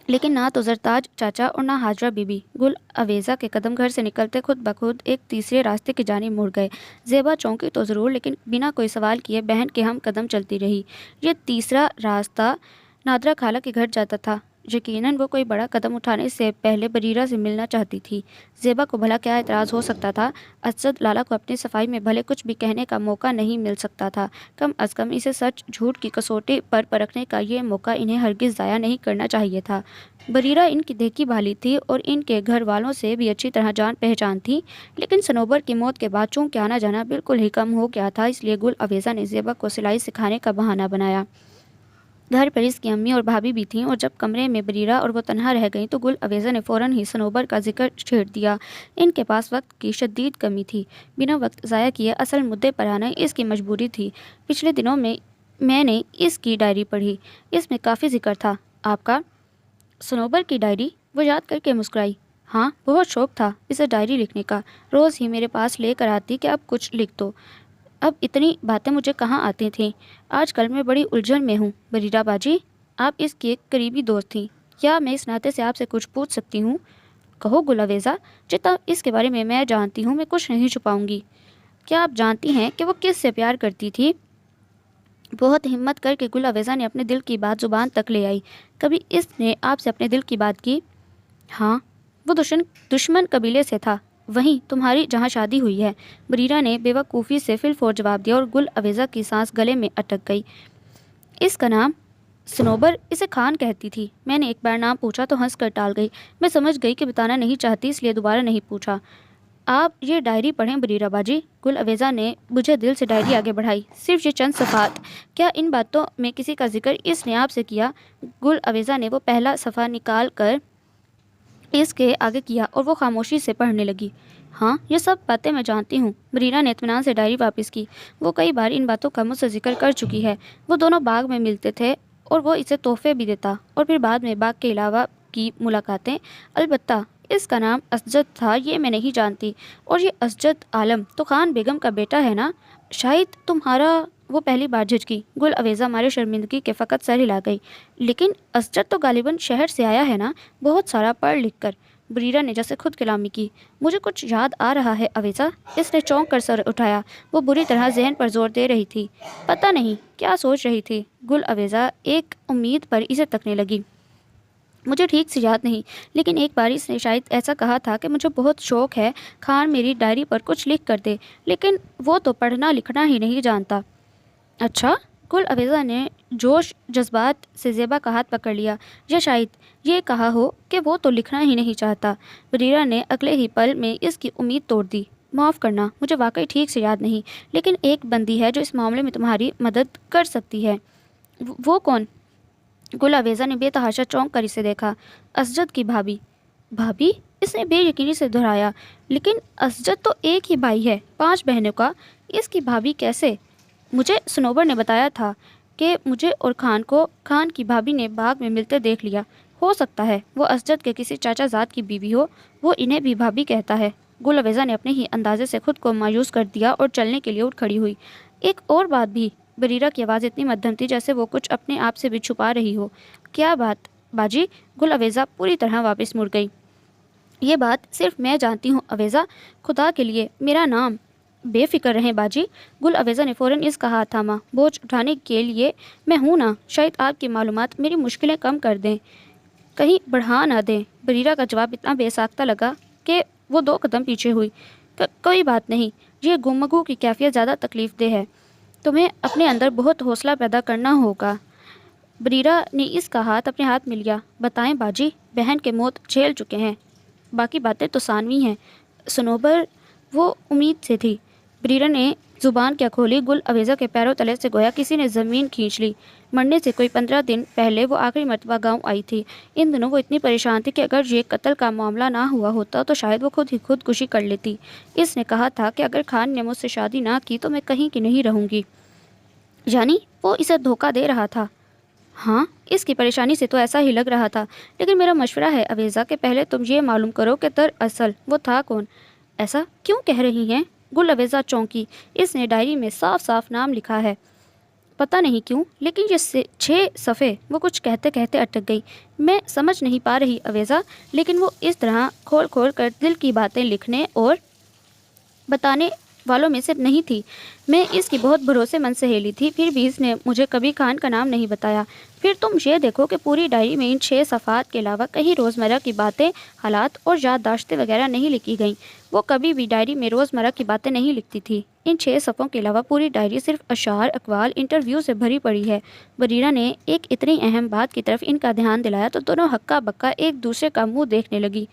لیکن نہ تو زرتاج چاچا اور نہ حاجرہ بی بی۔ گل اویزا کے قدم گھر سے نکلتے خود بخود ایک تیسرے راستے کی جانب مڑ گئے۔ زیبا چونکی تو ضرور، لیکن بنا کوئی سوال کیے بہن کے ہم قدم چلتی رہی۔ یہ تیسرا راستہ نادرہ خالہ کے گھر جاتا تھا۔ یقیناً وہ کوئی بڑا قدم اٹھانے سے پہلے بریرہ سے ملنا چاہتی تھی۔ زیبا کو بھلا کیا اعتراض ہو سکتا تھا؟ اسجد لالا کو اپنی صفائی میں بھلے کچھ بھی کہنے کا موقع نہیں مل سکتا تھا، کم از کم اسے سچ جھوٹ کی کسوٹی پر پرکھنے کا یہ موقع انہیں ہرگز ضائع نہیں کرنا چاہیے تھا۔ بریرہ ان کی دیکھی بھالی تھی اور ان کے گھر والوں سے بھی اچھی طرح جان پہچان تھی، لیکن صنوبر کی موت کے بعد چونکہ آنا جانا بالکل ہی کم ہو گیا تھا، اس لیے گل اویزا نے زیبا کو سلائی سکھانے کا بہانہ بنایا۔ گھر پر اس کی امی اور بھابھی بھی تھیں اور جب کمرے میں بریرہ اور وہ تنہا رہ گئیں تو گل اویزا نے فوراً ہی صنوبر کا ذکر چھیڑ دیا۔ ان کے پاس وقت کی شدید کمی تھی، بنا وقت ضائع کیے اصل مدعے پر آنا اس کی مجبوری تھی۔ پچھلے دنوں میں نے اس کی ڈائری پڑھی، اس میں کافی ذکر تھا آپ کا۔ صنوبر کی ڈائری؟ وہ یاد کر کے مسکرائی۔ ہاں، بہت شوق تھا اسے ڈائری لکھنے کا، روز ہی میرے پاس لے کر آتی کہ اب کچھ لکھ دو۔ اب اتنی باتیں مجھے کہاں آتی تھیں، آج کل میں بڑی الجھن میں ہوں۔ بریرہ باجی، آپ اس کی ایک قریبی دوست تھیں، کیا میں اس ناطے سے آپ سے کچھ پوچھ سکتی ہوں؟ کہو گل اویزا، جتنا اس کے بارے میں جانتی ہوں میں کچھ نہیں چھپاؤں گی۔ کیا آپ جانتی ہیں کہ وہ کس سے پیار کرتی تھی؟ بہت ہمت کر کے گل اویزا نے اپنے دل کی بات زبان تک لے آئی۔ کبھی اس نے آپ سے اپنے دل کی بات کی؟ ہاں، وہ دشمن قبیلے سے تھا، وہیں تمہاری جہاں شادی ہوئی ہے۔ بریرہ نے بے وقوفی سے فی الفور جواب دیا اور گل اویزا کی سانس گلے میں اٹک گئی۔ اس کا نام؟ صنوبر، اسے خان کہتی تھی۔ میں نے ایک بار نام پوچھا تو ہنس کر ٹال گئی۔ میں سمجھ گئی کہ بتانا نہیں چاہتی، اس لیے دوبارہ نہیں پوچھا۔ آپ یہ ڈائری پڑھیں بریرہ باجی۔ گل اویزا نے بجھے دل سے ڈائری آگے بڑھائی۔ صرف یہ چند صفحات؟ کیا ان باتوں میں کسی کا ذکر اس نے آپ سے کیا؟ گل اویزا نے وہ پہلا صفحہ نکال کر اس کے آگے کیا اور وہ خاموشی سے پڑھنے لگی۔ ہاں، یہ سب باتیں میں جانتی ہوں۔ بریرہ نے اطمینان سے ڈائری واپس کی۔ وہ کئی بار ان باتوں کا مجھ سے ذکر کر چکی ہے۔ وہ دونوں باغ میں ملتے تھے اور وہ اسے تحفے بھی دیتا اور پھر بعد میں باغ کے علاوہ کی ملاقاتیں۔ البتہ اس کا نام اسجد تھا یہ میں نہیں جانتی، اور یہ اسجد عالم تو خان بیگم کا بیٹا ہے نا؟ شاید تمہارا… وہ پہلی بار جھجکی۔ گل اویزا مارے شرمندگی کے فقط سر ہلا گئی۔ لیکن اسجد تو غالباً شہر سے آیا ہے نا، بہت سارا پڑھ لکھ کر۔ بریرہ نے جیسے خود کلامی کی۔ مجھے کچھ یاد آ رہا ہے اویزا۔ اس نے چونک کر سر اٹھایا۔ وہ بری طرح ذہن پر زور دے رہی تھی۔ پتہ نہیں کیا سوچ رہی تھی۔ گل اویزا ایک امید پر اسے تکنے لگی۔ مجھے ٹھیک سے یاد نہیں، لیکن ایک بار اس نے شاید ایسا کہا تھا کہ مجھے بہت شوق ہے خان میری ڈائری پر کچھ لکھ کر دے، لیکن وہ تو پڑھنا لکھنا ہی نہیں جانتا۔ اچھا؟ گل اویزا نے جوش جذبات سے زیبا کا ہاتھ پکڑ لیا. یا شاید یہ کہا ہو کہ وہ تو لکھنا ہی نہیں چاہتا. بریرا نے اگلے ہی پل میں اس کی امید توڑ دی. معاف کرنا، مجھے واقعی ٹھیک سے یاد نہیں، لیکن ایک بندی ہے جو اس معاملے میں تمہاری مدد کر سکتی ہے. وہ کون؟ گل آویزا نے بے تحاشا چونک کر اسے دیکھا. اسجد کی بھابھی. بھابھی؟ اس نے بے یقینی سے دہرایا. لیکن اسجد تو ایک ہی بھائی ہے، 5 بہنوں کا، اس کی بھابھی کیسے؟ مجھے سنوبر نے بتایا تھا کہ مجھے اور خان کو خان کی بھابھی نے باغ میں ملتے دیکھ لیا. ہو سکتا ہے وہ اسجد کے کسی چاچا زاد کی بیوی ہو، وہ انہیں بھی بھابھی کہتا ہے. گل آویزا نے اپنے ہی اندازے سے خود کو مایوس کر دیا اور چلنے کے لیے اٹھ کھڑی ہوئی. ایک اور بات بھی. بریرا کی آواز اتنی مدھم تھی جیسے وہ کچھ اپنے آپ سے بھی چھپا رہی ہو. کیا بات باجی؟ گل آویزا پوری طرح واپس مڑ گئی. یہ بات صرف میں جانتی ہوں آویزا، خدا کے لیے میرا نام. بے فکر رہیں باجی. گل آویزا نے فوراً اس کا ہاتھ تھاما. بوجھ اٹھانے کے لیے میں ہوں نا. شاید آپ کی معلومات میری مشکلیں کم کر دیں، کہیں بڑھا نہ دیں. بریرا کا جواب اتنا بے ساختہ لگا کہ وہ 2 قدم پیچھے ہوئی. کوئی بات نہیں. یہ گمگو کی کیفیت زیادہ تکلیف دہ ہے. تمہیں اپنے اندر بہت حوصلہ پیدا کرنا ہوگا. بریرا نے اس کا ہاتھ اپنے ہاتھ میں لیا. بتائیں باجی، بہن کے موت جھیل چکے ہیں، باقی باتیں تو ثانوی ہیں. سنوبر وہ امید سے تھی. بریرا نے زبان کیا کھولی. گل آویزا کے پیروں تلے سے گویا کسی نے زمین کھینچ لی. مرنے سے کوئی 15 دن پہلے وہ آخری مرتبہ گاؤں آئی تھی. ان دنوں وہ اتنی پریشان تھی کہ اگر یہ قتل کا معاملہ نہ ہوا ہوتا تو شاید وہ خود ہی خودکشی کر لیتی. اس نے کہا تھا کہ اگر خان نے مجھ سے شادی نہ کی تو میں کہیں کی نہیں رہوں گی. یعنی وہ اسے دھوکہ دے رہا تھا؟ ہاں، اس کی پریشانی سے تو ایسا ہی لگ رہا تھا. لیکن میرا مشورہ ہے آویزا کہ پہلے تم یہ معلوم کرو کہ دراصل وہ تھا کون. ایسا کیوں کہہ رہی ہیں؟ گل آویزا چونکی. اس نے ڈائری میں صاف صاف نام لکھا ہے. پتہ نہیں کیوں، لیکن یہ 6 صفحے. وہ کچھ کہتے کہتے اٹک گئی. میں سمجھ نہیں پا رہی آویزا، لیکن وہ اس طرح کھول کھول کر دل کی باتیں لکھنے اور بتانے والوں میں سے نہیں تھی. میں اس کی بہت بھروسے مند سہیلی تھی، پھر بھی اس نے مجھے کبھی خان کا نام نہیں بتایا. پھر تم یہ دیکھو کہ پوری ڈائری میں ان 6 صفحات کے علاوہ کہیں روزمرہ کی باتیں، حالات اور یادداشتیں وغیرہ نہیں لکھی گئیں. وہ کبھی بھی ڈائری میں روزمرہ کی باتیں نہیں لکھتی تھی. ان 6 صفحوں کے علاوہ پوری ڈائری صرف اشعار، اقوال، انٹرویو سے بھری پڑی ہے. بریرا نے ایک اتنی اہم بات کی طرف ان کا دھیان دلایا تو دونوں ہکا بکا ایک دوسرے کا منہ دیکھنے لگی.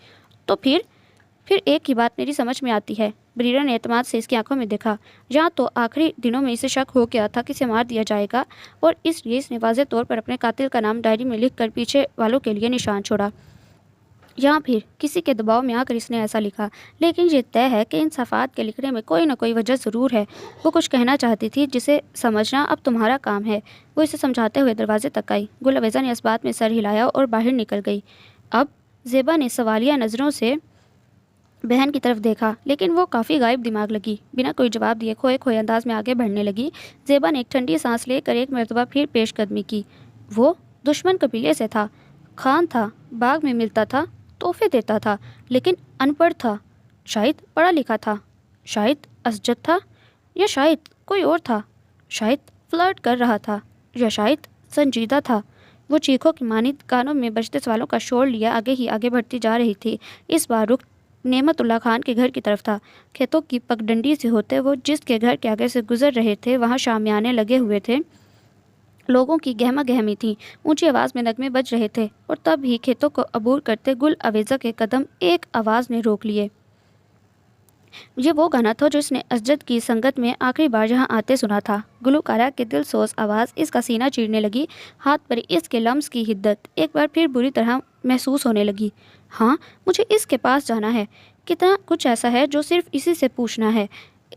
تو پھر ایک ہی بات میری سمجھ میں آتی ہے. بریرا نے اعتماد سے اس کی آنکھوں میں دیکھا. یا تو آخری دنوں میں اسے شک ہو گیا تھا کہ اسے مار دیا جائے گا، اور اس لیے اس نے واضح طور پر اپنے قاتل کا نام ڈائری میں لکھ کر پیچھے والوں کے لیے نشان چھوڑا، یا پھر کسی کے دباؤ میں آ کر اس نے ایسا لکھا. لیکن یہ طے ہے کہ ان صفحات کے لکھنے میں کوئی نہ کوئی وجہ ضرور ہے. وہ کچھ کہنا چاہتی تھی جسے سمجھنا اب تمہارا کام ہے. وہ اسے سمجھاتے ہوئے دروازے تک آئی. گل آویزا نے اس بات میں سر ہلایا اور باہر نکل گئی. اب زیبا نے سوالیہ نظروں سے بہن کی طرف دیکھا، لیکن وہ کافی غائب دماغ لگی. بنا کوئی جواب دیے کھوئے کھوئے انداز میں آگے بڑھنے لگی. زیبا نے ایک ٹھنڈی سانس لے کر ایک مرتبہ پھر پیش قدمی کی. وہ دشمن قبیلے سے تھا، خان تھا، باغ میں ملتا تھا، تحفے دیتا تھا، لیکن ان پڑھ تھا. شاید پڑھا لکھا تھا. شاید اسجد تھا، یا شاید کوئی اور تھا. شاید فلرٹ کر رہا تھا، یا شاید سنجیدہ تھا. وہ چیخوں کی مانند کانوں میں بجتے سوالوں کا شور لیے آگے ہی آگے بڑھتی جا رہی تھی. اس بار رخ نعمت اللہ خان کے گھر کی طرف تھا. کھیتوں کی پگڈنڈی سے ہوتے وہ جس کے گھر کے آگے سے گزر رہے تھے وہاں شامیانے لگے ہوئے تھے. لوگوں کی گہما گہمی تھی. اونچی آواز میں نغمے بج رہے تھے، اور تب ہی کھیتوں کو عبور کرتے گل آویزا کے قدم ایک آواز نے روک لیے. یہ وہ گانا تھا جو اس نے اسجد کی سنگت میں آخری بار یہاں آتے سنا تھا. گلوکارہ کی دل سوز آواز اس کا سینہ چیرنے لگی. ہاتھ پر اس کے لمس کی حدت ایک بار پھر بری طرح محسوس ہونے لگی. ہاں، مجھے اس کے پاس جانا ہے. کتنا کچھ ایسا ہے جو صرف اسی سے پوچھنا ہے.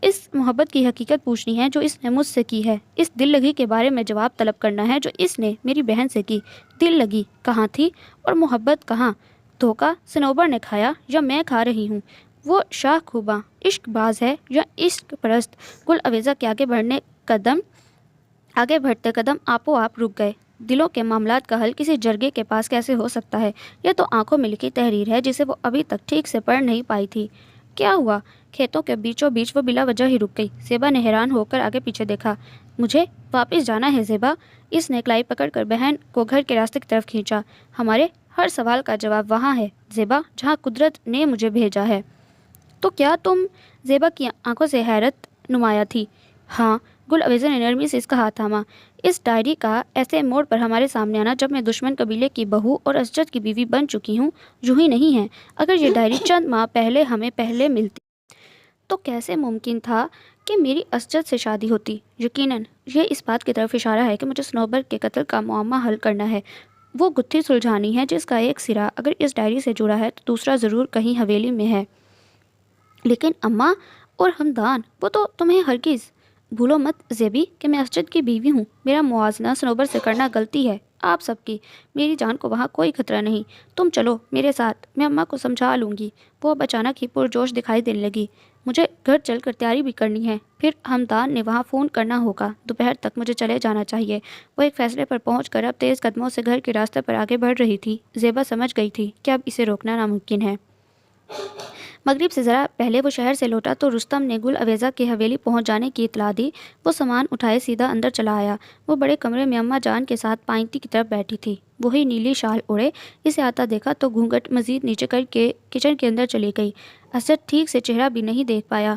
اس محبت کی حقیقت پوچھنی ہے جو اس نے مجھ سے کی ہے. اس دل لگی کے بارے میں جواب طلب کرنا ہے جو اس نے میری بہن سے کی. دل لگی کہاں تھی اور محبت کہاں؟ دھوکہ صنوبر نے کھایا یا میں کھا رہی ہوں؟ وہ شاہ خوباں عشق باز ہے یا عشق پرست؟ گل آویزا کے آگے بڑھتے قدم آپ و آپ رک گئے. دلوں کے معاملات کا حل کسی جرگے کے پاس کیسے ہو سکتا ہے؟ یہ تو آنکھوں میں لکھی تحریر ہے جسے وہ ابھی تک ٹھیک سے پڑھ نہیں پائی تھی. کیا ہوا؟ کھیتوں کے بیچوں بیچ وہ بلا وجہ ہی رک گئی. زیبا نے حیران ہو کر آگے پیچھے دیکھا. مجھے واپس جانا ہے زیبا. اس نے کلائی پکڑ کر بہن کو گھر کے راستے کی طرف کھینچا. ہمارے ہر سوال کا جواب وہاں ہے زیبا، جہاں قدرت نے مجھے بھیجا ہے. تو کیا تم؟ زیبا کی آنکھوں سے حیرت نمایاں تھی. ہاں، گل اویزا نے نرمی سے اس کا ہاتھ تھاما۔ اس ڈائری کا ایسے موڑ پر ہمارے سامنے آنا جب میں دشمن قبیلے کی بہو اور اسجد کی بیوی بن چکی ہوں یوں ہی نہیں ہے۔ اگر یہ ڈائری چند ماہ پہلے ہمیں پہلے ملتی تو کیسے ممکن تھا کہ میری اسجد سے شادی ہوتی؟ یقیناً یہ اس بات کی طرف اشارہ ہے کہ مجھے صنوبر کے قتل کا معمہ حل کرنا ہے، وہ گتھی سلجھانی ہے جس کا ایک سرا اگر اس ڈائری سے جڑا ہے تو دوسرا ضرور کہیں حویلی میں ہے۔ لیکن اماں اور ہمدان، وہ تو تمہیں ہرگز بھولو مت زیبی کہ میں اسجد کی بیوی ہوں۔ میرا موازنہ صنوبر سے کرنا غلطی ہے، آپ سب کی۔ میری جان کو وہاں کوئی خطرہ نہیں، تم چلو میرے ساتھ، میں اماں کو سمجھا لوں گی۔ وہ اب اچانک ہی پرجوش دکھائی دینے لگی۔ مجھے گھر چل کر تیاری بھی کرنی ہے، پھر ہمدان نے وہاں فون کرنا ہوگا، دوپہر تک مجھے چلے جانا چاہیے۔ وہ ایک فیصلے پر پہنچ کر اب تیز قدموں سے گھر کے راستے پر آگے بڑھ رہی تھی۔ زیبا سمجھ گئی تھی کہ اب اسے روکنا ناممکن ہے۔ مغرب سے ذرا پہلے وہ شہر سے لوٹا تو رستم نے گل اویزا کے حویلی پہنچ جانے کی اطلاع دی۔ وہ سامان اٹھائے سیدھا اندر چلا آیا۔ وہ بڑے کمرے میں اماں جان کے ساتھ پائنتی کی طرف بیٹھی تھی۔ وہی نیلی شال اوڑھے اسے آتا دیکھا تو گھونگھٹ مزید نیچے کر کے کچن کے اندر چلی گئی۔ اسجد ٹھیک سے چہرہ بھی نہیں دیکھ پایا۔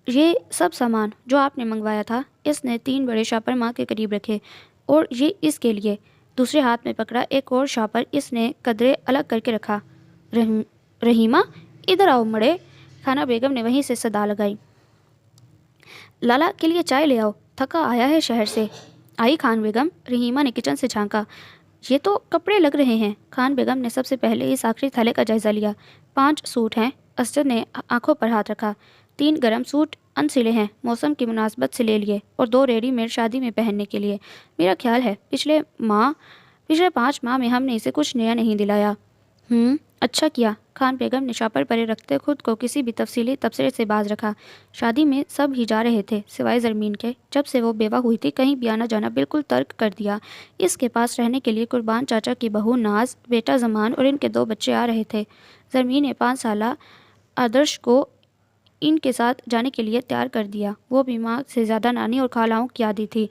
یہ سب سامان جو آپ نے منگوایا تھا؟ اس نے 3 بڑے شاپر ماں کے قریب رکھے۔ اور یہ اس کے لیے؟ دوسرے ہاتھ میں پکڑا ایک اور شاپر اس نے قدرے الگ کر کے رکھا۔ رحیمہ ادھر آؤ مڑے، خانہ بیگم نے وہیں سے صدا لگائی۔ لالا کے لیے چائے لے آؤ، تھکا آیا ہے شہر سے۔ آئی خان بیگم، رحیمہ نے کچن سے جھانکا۔ یہ تو کپڑے لگ رہے ہیں۔ خان بیگم نے سب سے پہلے اس آخری تھیلے کا جائزہ لیا۔ 5 سوٹ ہیں۔ اسجد نے آنکھوں پر ہاتھ رکھا۔ 3 گرم سوٹ ان سلے ہیں، موسم کی مناسبت سے لے لیے، اور 2 ریڈی میڈ شادی میں پہننے کے لیے۔ میرا خیال ہے پچھلے 5 ماہ میں ہم نے اسے کچھ نیا نہیں دلایا۔ اچھا کیا۔ خان بیگم نے شاپر پرے رکھتے خود کو کسی بھی تفصیلی تبصرے سے باز رکھا۔ شادی میں سب ہی جا رہے تھے سوائے زرمین کے۔ جب سے وہ بیوہ ہوئی تھی کہیں بھی آنا جانا بالکل ترک کر دیا۔ اس کے پاس رہنے کے لیے قربان چاچا کی بہو ناز، بیٹا زمان اور ان کے 2 بچے آ رہے تھے۔ زرمین نے 5 سالہ آدرش کو ان کے ساتھ جانے کے لیے تیار کر دیا۔ وہ بھی ماں سے زیادہ نانی اور خالاؤں کی عادی تھی۔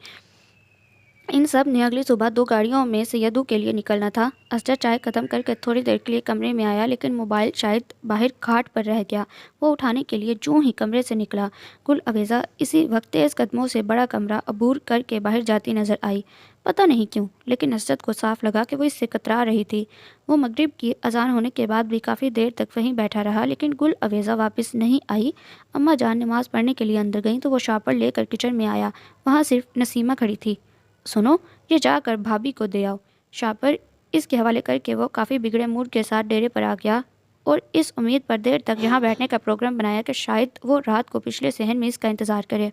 ان سب نے اگلی صبح 2 گاڑیوں میں سیدو کے لیے نکلنا تھا۔ اسجد چائے ختم کر کے تھوڑی دیر کے لیے کمرے میں آیا لیکن موبائل شاید باہر کھاٹ پر رہ گیا۔ وہ اٹھانے کے لیے جوں ہی کمرے سے نکلا، گل اویزا اسی وقت تیز قدموں سے بڑا کمرہ عبور کر کے باہر جاتی نظر آئی۔ پتہ نہیں کیوں لیکن اسجد کو صاف لگا کہ وہ اس سے کترا رہی تھی۔ وہ مغرب کی اذان ہونے کے بعد بھی کافی دیر تک وہیں بیٹھا رہا لیکن گل اویزا واپس نہیں آئی۔ اماں جان نماز پڑھنے کے لیے اندر گئیں تو وہ شاپر لے کر کچن میں آیا۔ وہاں صرف نسیمہ کھڑی تھی۔ سنو، یہ جا کر بھابھی کو دے آؤ۔ شاپر اس کے حوالے کر کے وہ کافی بگڑے موڈ کے ساتھ ڈیرے پر آ گیا اور اس امید پر دیر تک یہاں بیٹھنے کا پروگرام بنایا کہ شاید وہ رات کو پچھلے صحن میں اس کا انتظار کرے۔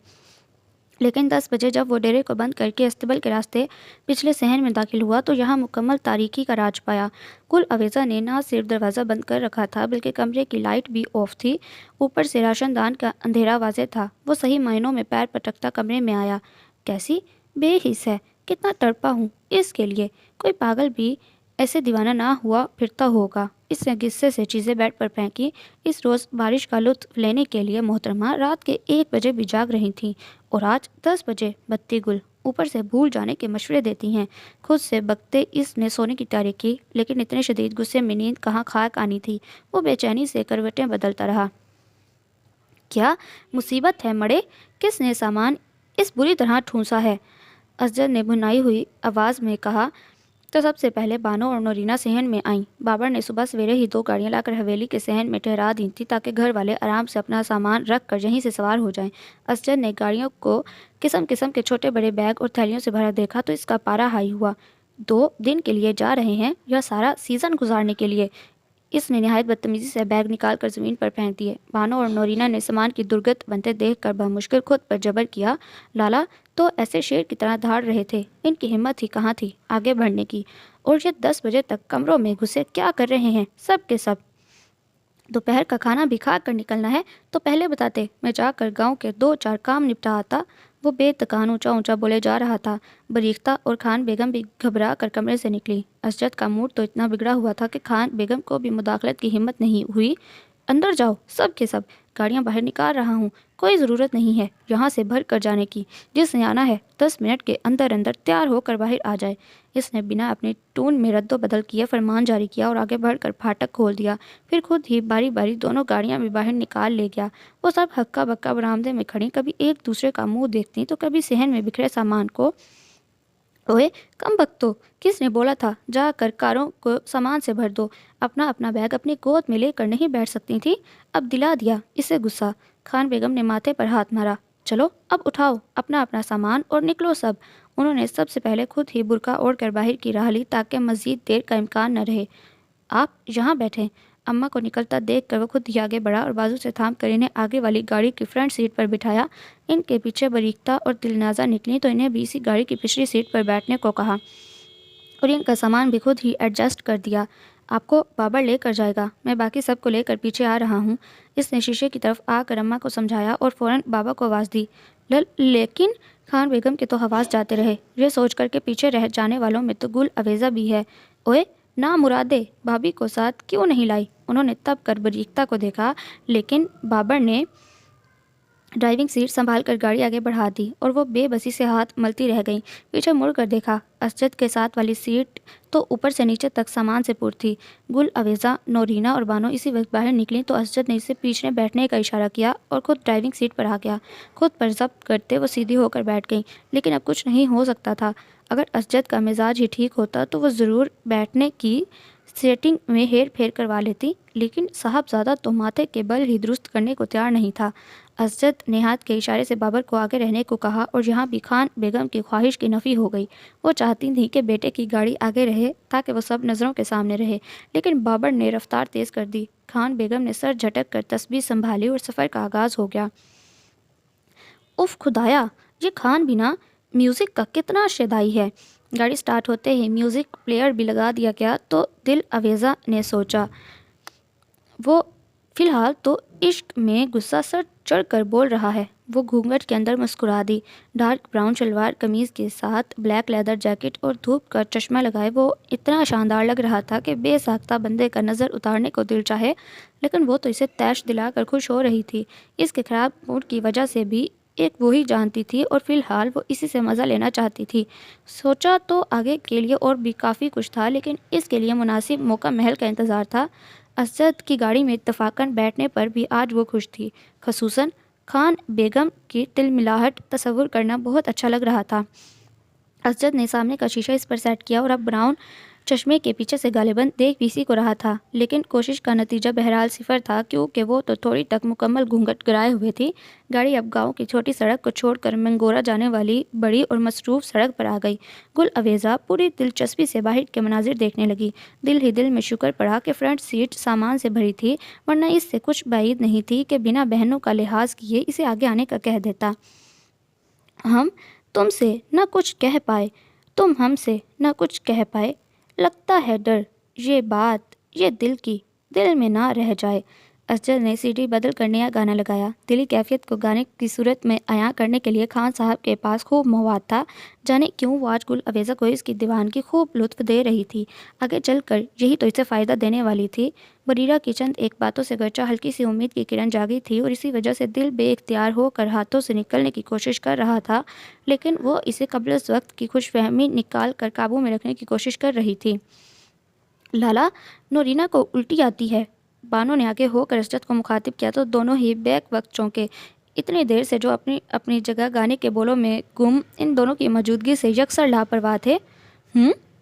لیکن 10 بجے جب وہ ڈیرے کو بند کر کے استبل کے راستے پچھلے صحن میں داخل ہوا تو یہاں مکمل تاریکی کا راج پایا۔ گل اویزا نے نہ صرف دروازہ بند کر رکھا تھا بلکہ کمرے کی لائٹ بھی آف تھی۔ اوپر سے راشن دان کا اندھیرا واضح تھا۔ وہ صحیح معنوں میں پیر پٹکتا کمرے میں آیا۔ کیسی بے حس ہے، کتنا تڑپا ہوں اس کے لیے، کوئی پاگل بھی ایسے دیوانہ نہ ہوا پھرتا ہوگا۔ اس نے غصے سے چیزیں بیڈ پر پھینکی۔ اس روز بارش کا لطف لینے کے لیے محترمہ رات کے 1 بجے بھی جاگ رہی تھیں اور آج 10 بجے بتی گل اوپر سے بھول جانے کے مشورے دیتی ہیں۔ خود سے بکتے اس نے سونے کی تیاری کی لیکن اتنے شدید غصے میں نیند کہاں خاک آنی تھی۔ وہ بے چینی سے کروٹیں بدلتا رہا۔ کیا مصیبت ہے مڑے، کس نے سامان اس بری طرح ٹھونسا ہے؟ اسجد نے بھنائی ہوئی آواز میں کہا تو سب سے پہلے بانو اور نورینا صحن میں آئیں۔ بابر نے صبح سویرے ہی 2 گاڑیاں لا کر حویلی کے صحن میں ٹھہرا دی تھی تاکہ گھر والے آرام سے اپنا سامان رکھ کر یہیں سے سوار ہو جائیں۔ اسجد نے گاڑیوں کو قسم قسم کے چھوٹے بڑے بیگ اور تھیلیوں سے بھرا دیکھا تو اس کا پارا ہائی ہوا۔ 2 دن کے لیے جا رہے ہیں یا سارا سیزن گزارنے کے لیے؟ اس نے نہایت بدتمیزی سے بیگ نکال کر زمین پر پھینک دیے۔ بانو اور نورینا نے سامان کی درگت بنتے دیکھ کر بمشکل خود پر جبر کیا۔ لالا تو ایسے شیر کی طرح دھاڑ رہے تھے، ان کی ہمت ہی کہاں تھی آگے بڑھنے کی، اور یہ 10 بجے تک کمروں میں گھسے کیا کر رہے ہیں سب کے سب؟ دوپہر کا کھانا بھی کھا کر نکلنا ہے تو پہلے بتاتے، میں جا کر گاؤں کے 2-4 کام نپٹا آتا۔ وہ بے تکان اونچا اونچا بولے جا رہا تھا۔ بریختہ اور خان بیگم بھی گھبرا کر کمرے سے نکلی۔ اسجد کا موڈ تو اتنا بگڑا ہوا تھا کہ خان بیگم کو بھی مداخلت کی ہمت نہیں ہوئی۔ اندر جاؤ سب کے سب، گاڑیاں باہر نکال رہا ہوں، کوئی ضرورت نہیں ہے یہاں سے بھر کر جانے کی، جس نے آنا ہے 10 منٹ کے اندر اندر تیار ہو کر باہر آ جائے۔ اس نے بنا اپنے ٹون میں رد و بدل کیے فرمان جاری کیا اور آگے بڑھ کر پھاٹک کھول دیا، پھر خود ہی باری باری دونوں گاڑیاں بھی باہر نکال لے گیا۔ وہ سب ہکا بکا برآمدے میں کھڑی کبھی ایک دوسرے کا منہ دیکھتی تو کبھی صحن میں بکھرے سامان کو اوئے کم بختو، کس نے بولا تھا جا کر کاروں کو سامان سے بھر دو، اپنا اپنا بیگ اپنی گود میں لے کر نہیں بیٹھ سکتی تھی؟ اب دلا دیا اسے غصہ۔ خان بیگم نے ماتھے پر ہاتھ مارا۔ چلو اب اٹھاؤ اپنا اپنا سامان اور نکلو سب۔ انہوں نے سب سے پہلے خود ہی برقع اوڑھ کر باہر کی راہ لی تاکہ مزید دیر کا امکان نہ رہے۔ آپ یہاں بیٹھیں۔ اماں کو نکلتا دیکھ کر وہ خود ہی آگے بڑھا اور بازو سے تھام کر انہیں آگے والی گاڑی کی فرنٹ سیٹ پر بٹھایا۔ ان کے پیچھے باریکتا اور دلنازہ نکلی تو انہیں بھی اسی گاڑی کی پچھلی سیٹ پر بیٹھنے کو کہا اور ان کا سامان بھی خود ہی ایڈجسٹ کر دیا۔ آپ کو بابر لے کر جائے گا، میں باقی سب کو لے کر پیچھے آ رہا ہوں۔ اس نے شیشے کی طرف آ کر اماں کو سمجھایا اور فوراً بابا کو آواز دی۔ لیکن خان بیگم کے تو حواس جاتے رہے، یہ سوچ کر کے پیچھے رہ جانے والوں میں تو گل اویزہ بھی ہے۔ اوئے نا مرادے، بھابھی کو ساتھ کیوں نہیں لائی؟ انہوں نے تب کر باریکتا کو دیکھا، لیکن بابر نے ڈرائیونگ سیٹ سنبھال کر گاڑی آگے بڑھا دی اور وہ بے بسی سے ہاتھ ملتی رہ گئیں۔ پیچھے مڑ کر دیکھا، اسجد کے ساتھ والی سیٹ تو اوپر سے نیچے تک سامان سے پر تھی۔ گل اویزہ، نورینا اور بانو اسی وقت باہر نکلیں تو اسجد نے اسے پیچھے بیٹھنے کا اشارہ کیا اور خود ڈرائیونگ سیٹ پر آ گیا۔ خود پر ضبط کرتے وہ سیدھی ہو کر بیٹھ گئیں، لیکن اب کچھ نہیں ہو سکتا تھا۔ اگر اسجد کا مزاج ہی ٹھیک ہوتا تو وہ ضرور بیٹھنے کی سیٹنگ میں ہیر پھیر کروا لیتی، لیکن صاحبزادہ تو ماتھے کے بل ہی درست کرنے کو تیار نہیں تھا۔ اسجد نے ہاتھ کے اشارے سے بابر کو آگے رہنے کو کہا اور یہاں بھی خان بیگم کی خواہش کی نفی ہو گئی۔ وہ چاہتی تھیں کہ بیٹے کی گاڑی آگے رہے تاکہ وہ سب نظروں کے سامنے رہے، لیکن بابر نے رفتار تیز کر دی۔ خان بیگم نے سر جھٹک کر تسبیح سنبھالی اور سفر کا آغاز ہو گیا۔ اف خدایا، یہ خان بھی نا میوزک کا کتنا شیدائی ہے۔ گاڑی سٹارٹ ہوتے ہی میوزک پلیئر بھی لگا دیا گیا تو دل اویزہ نے سوچا وہ فی الحال تو عشق میں غصہ سر چڑھ کر بول رہا ہے۔ وہ گھونگھٹ کے اندر مسکرا دی۔ ڈارک براؤن شلوار قمیض کے ساتھ بلیک لیدر جیکٹ اور دھوپ کا چشمہ لگائے وہ اتنا شاندار لگ رہا تھا کہ بے ساختہ بندے کا نظر اتارنے کو دل چاہے، لیکن وہ تو اسے تیش دلا کر خوش ہو رہی تھی۔ اس کے خراب موڈ کی وجہ سے بھی ایک وہی جانتی تھی اور فی الحال وہ اسی سے مزہ لینا چاہتی تھی۔ سوچا تو آگے کے لیے اور بھی کافی کچھ تھا، لیکن اس کے لیے مناسب موقع محل کا انتظار تھا۔ اسجد کی گاڑی میں اتفاقاً بیٹھنے پر بھی آج وہ خوش تھی، خصوصاً خان بیگم کی تلملاہٹ تصور کرنا بہت اچھا لگ رہا تھا۔ اسجد نے سامنے کا شیشہ اس پر سیٹ کیا اور اب براؤن چشمے کے پیچھے سے غالباً دیکھ بھی اسی کو رہا تھا، لیکن کوشش کا نتیجہ بہرحال صفر تھا کیونکہ وہ تو تھوڑی تک مکمل گھونگھٹ گرائے ہوئے تھی۔ گاڑی اب گاؤں کی چھوٹی سڑک کو چھوڑ کر منگورا جانے والی بڑی اور مصروف سڑک پر آ گئی۔ گل اویزہ پوری دلچسپی سے باہر کے مناظر دیکھنے لگی۔ دل ہی دل میں شکر پڑا کہ فرنٹ سیٹ سامان سے بھری تھی، ورنہ اس سے کچھ بعید نہیں تھی کہ بنا بہنوں کا لحاظ کیے اسے آگے آنے کا کہہ دیتا۔ ہم تم سے نہ کچھ کہہ پائے، تم ہم سے نہ کچھ کہہ پائے، لگتا ہے ڈر یہ بات یہ دل کی دل میں نہ رہ جائے۔ اسجد نے سی ڈی بدل کر نیا گانا لگایا۔ دلی کیفیت کو گانے کی صورت میں عیاں کرنے کے لیے خان صاحب کے پاس خوب مواد تھا۔ جانے کیوں وہ آج گل اویزہ کو اس کی دیوانگی خوب لطف دے رہی تھی۔ آگے چل کر یہی تو اسے فائدہ دینے والی تھی۔ بریرہ کی چند ایک باتوں سے گرچہ ہلکی سی امید کی کرن جاگی تھی اور اسی وجہ سے دل بے اختیار ہو کر ہاتھوں سے نکلنے کی کوشش کر رہا تھا، لیکن وہ اسے قبل از وقت کی خوش فہمی نکال کر قابو میں رکھنے کی کوشش کر رہی تھی۔ لالا، نورینا کو الٹی آتی ہے۔ بانو نے آگے ہو کر اسجد کو مخاطب کیا تو دونوں ہی بیک وقت چونکے۔ اتنی دیر سے جو اپنی اپنی جگہ گانے کے بولوں میں گم ان دونوں کی موجودگی سے یکسر لاپرواہ تھے۔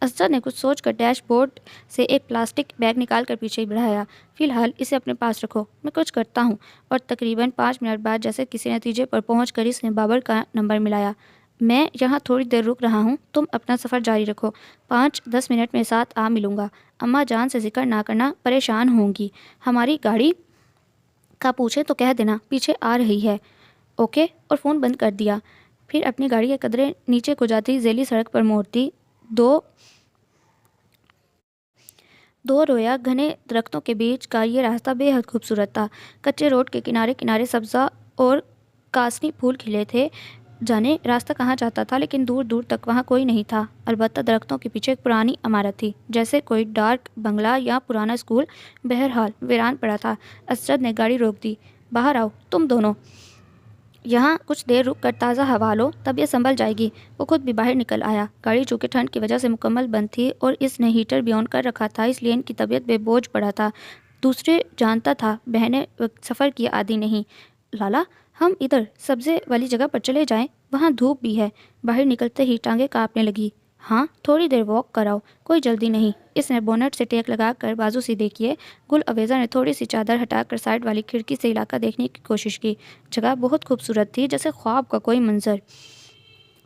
اسجد نے کچھ سوچ کر ڈیش بورڈ سے ایک پلاسٹک بیگ نکال کر پیچھے بڑھایا۔ فی الحال اسے اپنے پاس رکھو، میں کچھ کرتا ہوں۔ اور تقریباً 5 منٹ بعد جیسے کسی نتیجے پر پہنچ کر اس نے بابر کا نمبر ملایا۔ میں یہاں تھوڑی دیر رک رہا ہوں، تم اپنا سفر جاری رکھو، 5-10 منٹ میں ساتھ آ ملوں گا۔ اماں جان سے ذکر نہ کرنا، پریشان ہوں گی۔ ہماری گاڑی کا پوچھے تو کہہ دینا پیچھے آ رہی ہے۔ اوکے، اور فون بند کر دیا۔ پھر اپنی گاڑی کے قدرے نیچے کو جاتی ذیلی سڑک پر موڑتی۔ دو رویا گھنے درختوں کے بیچ کا یہ راستہ بے حد خوبصورت تھا۔ کچے روڈ کے کنارے کنارے سبزہ اور کاسنی پھول کھلے تھے۔ جانے راستہ کہاں جاتا تھا، لیکن دور دور تک وہاں کوئی نہیں تھا، البتہ درختوں کے پیچھے ایک پرانی عمارت تھی، جیسے کوئی ڈاک بنگلہ یا پرانا اسکول، بہرحال ویران پڑا تھا۔ اسجد نے گاڑی روک دی۔ باہر آؤ تم دونوں۔ یہاں کچھ دیر رک کر تازہ ہوا لو، طبیعت سنبھل جائے گی۔ وہ خود بھی باہر نکل آیا۔ گاڑی چونکہ ٹھنڈ کی وجہ سے مکمل بند تھی اور اس نے ہیٹر بھی آن کر رکھا تھا، اس لیے ان کی طبیعت بے بوجھ پڑا تھا۔ دوسرے جانتا تھا بہنیں سفر کی عادی نہیں۔ لالا، ہم ادھر سبزے والی جگہ پر چلے جائیں، وہاں دھوپ بھی ہے۔ باہر نکلتے ہی ٹانگیں کانپنے لگی۔ ہاں، تھوڑی دیر واک کراؤ، کوئی جلدی نہیں۔ اس نے بونٹ سے ٹیک لگا کر بازو سیدھے کیے۔ گل اویزا نے تھوڑی سی چادر ہٹا کر سائڈ والی کھڑکی سے علاقہ دیکھنے کی کوشش کی۔ جگہ بہت خوبصورت تھی، جیسے خواب کا کوئی منظر۔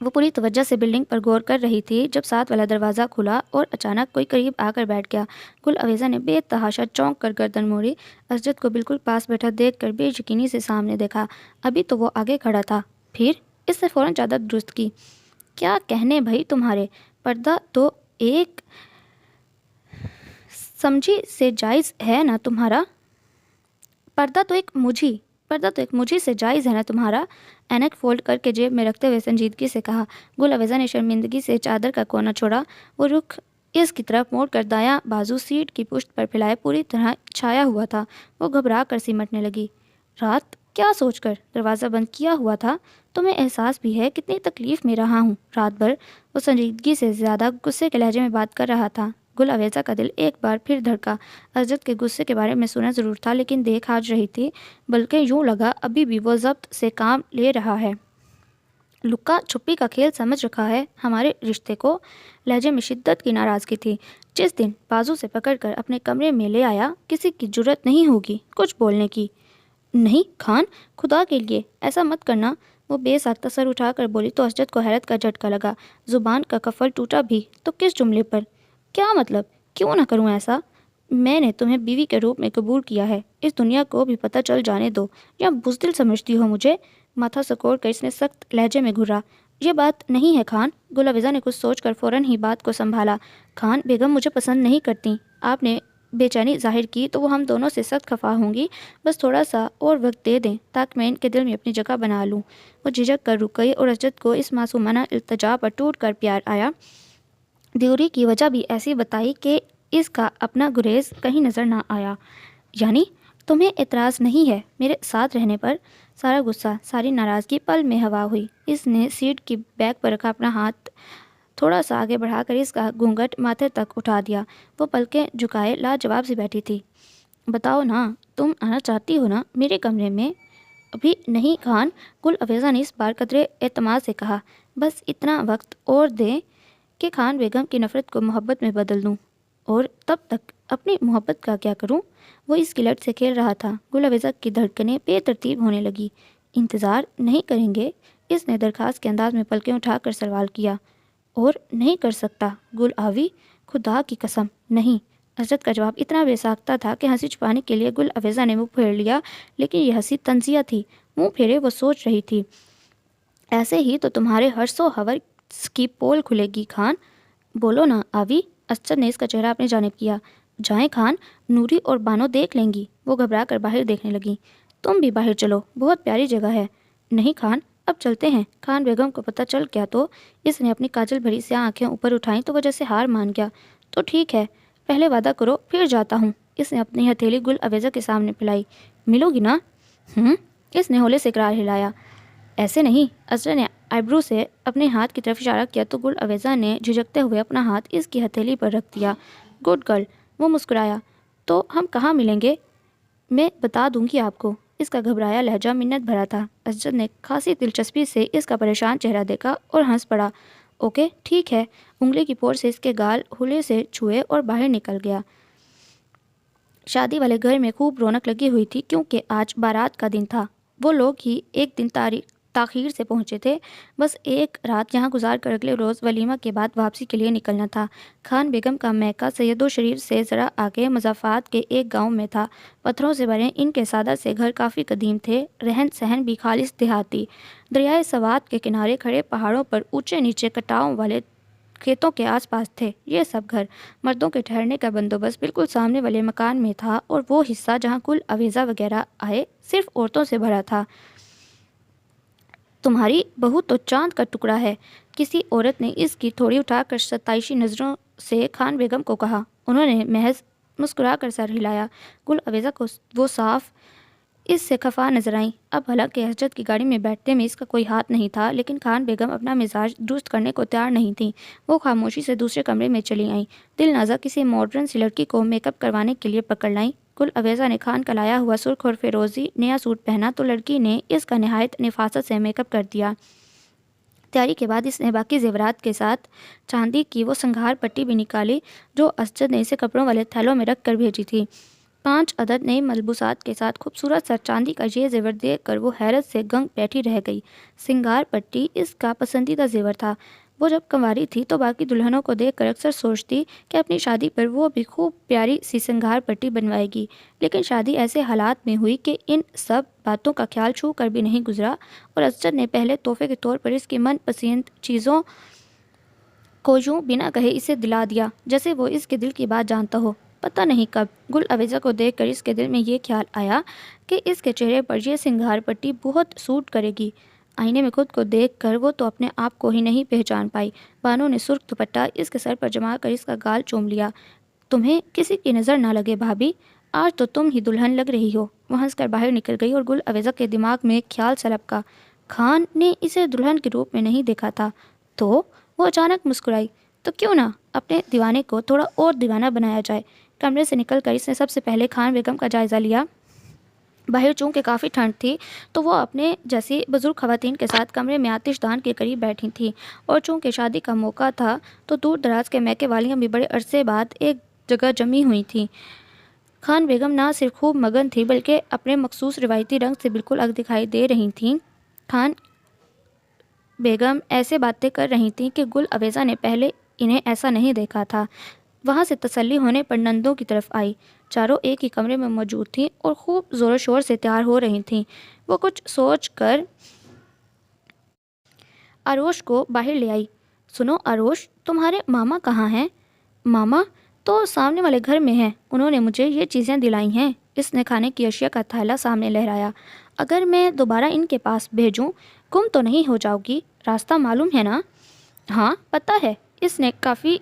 وہ پوری توجہ سے بلڈنگ پر غور کر رہی تھی جب ساتھ والا دروازہ کھلا اور اچانک کوئی قریب آ کر بیٹھ گیا۔ گل اویزا نے بے تحاشا چونک کر گردن موڑی۔ اسجد کو بالکل پاس بیٹھا دیکھ کر بے یقینی سے سامنے دیکھا۔ ابھی تو وہ آگے کھڑا تھا، پھر اس نے فوراً چادر درست کی۔ کیا کہنے بھائی تمہارے، پردہ تو ایک سمجھی سے جائز ہے نا تمہارا؟ پردہ تو ایک مجھی سے جائز ہے نا تمہارا؟ اینک فولڈ کر کے جیب میں رکھتے ہوئے سنجیدگی سے کہا۔ گل اویزا نے شرمندگی سے چادر کا کونا چھوڑا۔ وہ رخ اس کی طرف موڑ کر دایاں بازو سیٹ کی پشت پر پھیلائے پوری طرح چھایا ہوا تھا۔ وہ گھبرا کر سمٹنے لگی۔ رات کیا سوچ کر دروازہ بند کیا ہوا تھا؟ تمہیں احساس بھی ہے کتنی تکلیف میں رہا ہوں رات بھر؟ وہ سنجیدگی سے زیادہ غصے کے لہجے میں بات کر رہا تھا۔ گل اویزا کا دل ایک بار پھر دھڑکا۔ اسجد کے غصے کے بارے میں سنا ضرور تھا، لیکن دیکھ آج رہی تھی، بلکہ یوں لگا ابھی بھی وہ ضبط سے کام لے رہا ہے۔ لکا چھپی کا کھیل سمجھ رکھا ہے ہمارے رشتے کو؟ لہجے میں شدت کی ناراضگی تھی۔ جس دن بازو سے پکڑ کر اپنے کمرے میں لے آیا، کسی کی جرت نہیں ہوگی کچھ بولنے کی۔ نہیں خان، خدا کے لیے ایسا مت کرنا۔ وہ بے ساختہ سر اٹھا کر بولی تو اسجد کو حیرت کا جھٹکا لگا۔ زبان کا قفل ٹوٹا بھی تو کس جملے پر؟ کیا مطلب؟ کیوں نہ کروں ایسا؟ میں نے تمہیں بیوی کے روپ میں قبول کیا ہے، اس دنیا کو بھی پتہ چل جانے دو، یا بزدل سمجھتی ہو مجھے؟ ماتھا سکوڑ کر اس نے سخت لہجے میں گھرا۔ یہ بات نہیں ہے خان۔ گل اویزا نے کچھ سوچ کر فوراً ہی بات کو سنبھالا۔ خان بیگم مجھے پسند نہیں کرتی۔ آپ نے بے چینی ظاہر کی تو وہ ہم دونوں سے سخت خفا ہوں گی۔ بس تھوڑا سا اور وقت دے دیں تاکہ میں ان کے دل میں اپنی جگہ بنا لوں۔ وہ جھجک کر رک گئی اور اسجد کو اس معصومانہ التجا پر ٹوٹ کر پیار آیا۔ دیوری کی وجہ بھی ایسی بتائی کہ اس کا اپنا گریز کہیں نظر نہ آیا۔ یعنی تمہیں اعتراض نہیں ہے میرے ساتھ رہنے پر؟ سارا غصہ، ساری ناراضگی پل میں ہوا ہوئی۔ اس نے سیٹ کی بیک پر رکھا اپنا ہاتھ تھوڑا سا آگے بڑھا کر اس کا گھونگھٹ ماتھے تک اٹھا دیا۔ وہ پلکیں جھکائے لاجواب سی بیٹھی تھی۔ بتاؤ نا، تم آنا چاہتی ہو نا میرے کمرے میں؟ ابھی نہیں خان، گل اویزا نے اس بار قدرے اعتماد سے کہا۔ بس اتنا وقت اور دیں کہ خان بیگم کی نفرت کو محبت میں بدل دوں، اور تب تک اپنی محبت کا کیا کروں؟ وہ اس کی لٹ سے کھیل رہا تھا۔ گل اویزا کی دھڑکنیں بے ترتیب ہونے لگی۔ انتظار نہیں کریں گے؟ اس نے درخواست کے انداز میں پلکیں اٹھا کر سوال کیا۔ اور نہیں کر سکتا گل آوی، خدا کی قسم نہیں۔ اسجد کا جواب اتنا بے ساختہ تھا کہ ہنسی چھپانے کے لیے گل اویزا نے منہ پھیر لیا، لیکن یہ ہنسی طنزیہ تھی۔ منہ پھیرے وہ سوچ رہی تھی، ایسے ہی تو تمہارے ہرس و حورس کی پول کھلے گی خان۔ بولو نا آوی۔ اسجد نے اس کا چہرہ اپنے جانب کیا۔ جائیں خان، نوری اور بانو دیکھ لیں گی۔ وہ گھبرا کر باہر دیکھنے لگی۔ تم بھی باہر چلو، بہت پیاری جگہ ہے۔ نہیں خان، اب چلتے ہیں۔ خان بیگم کو پتہ چل گیا تو؟ اس نے اپنی کاجل بھری سیاہ آنکھیں اوپر اٹھائیں تو وہ جیسے ہار مان گیا۔ تو ٹھیک ہے، پہلے وعدہ کرو پھر جاتا ہوں۔ اس نے اپنی ہتھیلی گل اویزا کے سامنے پھیلائی۔ ملو گی نا؟ اس نے ہولے سے اقرار ہلایا۔ ایسے نہیں۔ اسجد نے آئیبرو سے اپنے ہاتھ کی طرف اشارہ کیا تو گل اویزا نے جھجکتے ہوئے اپنا ہاتھ اس کی ہتھیلی پر رکھ دیا۔ Good girl. وہ مسکرایا۔ تو ہم کہاں ملیں گے؟ میں بتا دوں گی آپ کو۔ اس کا گھبرایا لہجہ منت بھرا تھا۔ اسجد نے خاصی دلچسپی سے اس کا پریشان چہرہ دیکھا اور ہنس پڑا۔ اوکے ٹھیک ہے۔ انگلی کی پور سے اس کے گال ہولے سے چھوئے اور باہر نکل گیا۔ شادی والے گھر میں خوب رونق لگی ہوئی تھی، کیونکہ آج بارات کا دن تھا۔ وہ لوگ ہی ایک دن تاخیر سے پہنچے تھے۔ بس ایک رات یہاں گزار کر اگلے روز ولیمہ کے بعد واپسی کے لیے نکلنا تھا۔ خان بیگم کا میکہ سید و شریف سے ذرا آگے مضافات کے ایک گاؤں میں تھا۔ پتھروں سے بنے ان کے سادہ سے گھر کافی قدیم تھے، رہن سہن بھی خالص دیہاتی۔ دریائے سوات کے کنارے کھڑے پہاڑوں پر اونچے نیچے کٹاؤں والے کھیتوں کے آس پاس تھے یہ سب گھر۔ مردوں کے ٹھہرنے کا بندوبست بالکل سامنے والے مکان میں تھا، اور وہ حصہ جہاں گل اویزا وغیرہ آئے صرف عورتوں سے بھرا تھا۔ تمہاری بہو تو چاند کا ٹکڑا ہے، کسی عورت نے اس کی تھوڑی اٹھا کر ستائشی نظروں سے خان بیگم کو کہا۔ انہوں نے محض مسکرا کر سر ہلایا۔ گل اویزا کو وہ صاف اس سے خفا نظر آئیں۔ اب حالانکہ حضرت کی گاڑی میں بیٹھنے میں اس کا کوئی ہاتھ نہیں تھا، لیکن خان بیگم اپنا مزاج درست کرنے کو تیار نہیں تھیں۔ وہ خاموشی سے دوسرے کمرے میں چلی آئیں۔ دل نازا کسی ماڈرن سی لڑکی کو میک اپ کروانے کے لیے پکڑ لائیں۔ گل عویزہ نے خان کا لایا ہوا سرخ اور فیروزی نیا سوٹ پہنا تو لڑکی نے اس کا نہایت نفاست سے میک اپ کر دیا۔ تیاری کے بعد اس نے باقی زیورات کے ساتھ چاندی کی وہ سنگھار پٹی بھی نکالی جو اسجد نے اسے کپڑوں والے تھیلوں میں رکھ کر بھیجی تھی۔ 5 عدد نئی ملبوسات کے ساتھ خوبصورت سا چاندی کا یہ زیور دیکھ کر وہ حیرت سے گنگ بیٹھی رہ گئی۔ سنگھار پٹی اس کا پسندیدہ زیور تھا۔ وہ جب کنواری تھی تو باقی دلہنوں کو دیکھ کر اکثر سوچتی کہ اپنی شادی پر وہ بھی خوب پیاری سی سنگھار پٹی بنوائے گی، لیکن شادی ایسے حالات میں ہوئی کہ ان سب باتوں کا خیال چھو کر بھی نہیں گزرا، اور اسجد نے پہلے تحفے کے طور پر اس کی من پسند چیزوں کو یوں بنا کہے اسے دلا دیا جیسے وہ اس کے دل کی بات جانتا ہو۔ پتہ نہیں کب گل عویزہ کو دیکھ کر اس کے دل میں یہ خیال آیا کہ اس کے چہرے پر یہ سنگھار پٹی بہت سوٹ کرے گی۔ آئینے میں خود کو دیکھ کر وہ تو اپنے آپ کو ہی نہیں پہچان پائی۔ بانو نے سرخ دوپٹہ اس کے سر پر جما کر اس کا گال چوم لیا۔ تمہیں کسی کی نظر نہ لگے بھابھی، آج تو تم ہی دلہن لگ رہی ہو۔ وہ ہنس کر باہر نکل گئی اور گل عویزہ کے دماغ میں ایک خیال سلپکا۔ خان نے اسے دلہن کے روپ میں نہیں دیکھا تھا تو وہ اچانک مسکرائی۔ تو کیوں نہ اپنے دیوانے کو تھوڑا اور دیوانہ بنایا جائے۔ کمرے سے نکل کر اس نے سب سے پہلے خان بیگم کا جائزہ لیا۔ باہر چونکہ کافی ٹھنڈ تھی تو وہ اپنے جیسی بزرگ خواتین کے ساتھ کمرے میں آتش دان کے قریب بیٹھی تھیں، اور چونکہ شادی کا موقع تھا تو دور دراز کے میکے والیاں بھی بڑے عرصے بعد ایک جگہ جمی ہوئی تھیں۔ خان بیگم نہ صرف خوب مگن تھی بلکہ اپنے مخصوص روایتی رنگ سے بالکل الگ دکھائی دے رہی تھیں۔ خان بیگم ایسے باتیں کر رہی تھیں کہ گل عویزہ نے پہلے انہیں ایسا نہیں دیکھا تھا۔ وہاں سے تسلی ہونے پر نندوں کی طرف آئی۔ چاروں ایک ہی کمرے میں موجود تھیں اور خوب زور و شور سے تیار ہو رہی تھیں۔ وہ کچھ سوچ کر آروش کو باہر لے آئی۔ سنو آروش، تمہارے ماما کہاں ہیں؟ ماما تو سامنے والے گھر میں ہیں، انہوں نے مجھے یہ چیزیں دلائی ہیں۔ اس نے کھانے کی اشیاء کا تھیلا سامنے لہرایا۔ اگر میں دوبارہ ان کے پاس بھیجوں گم تو نہیں ہو جاؤ گی؟ راستہ معلوم ہے نا؟ ہاں پتہ ہے، اس نے کافی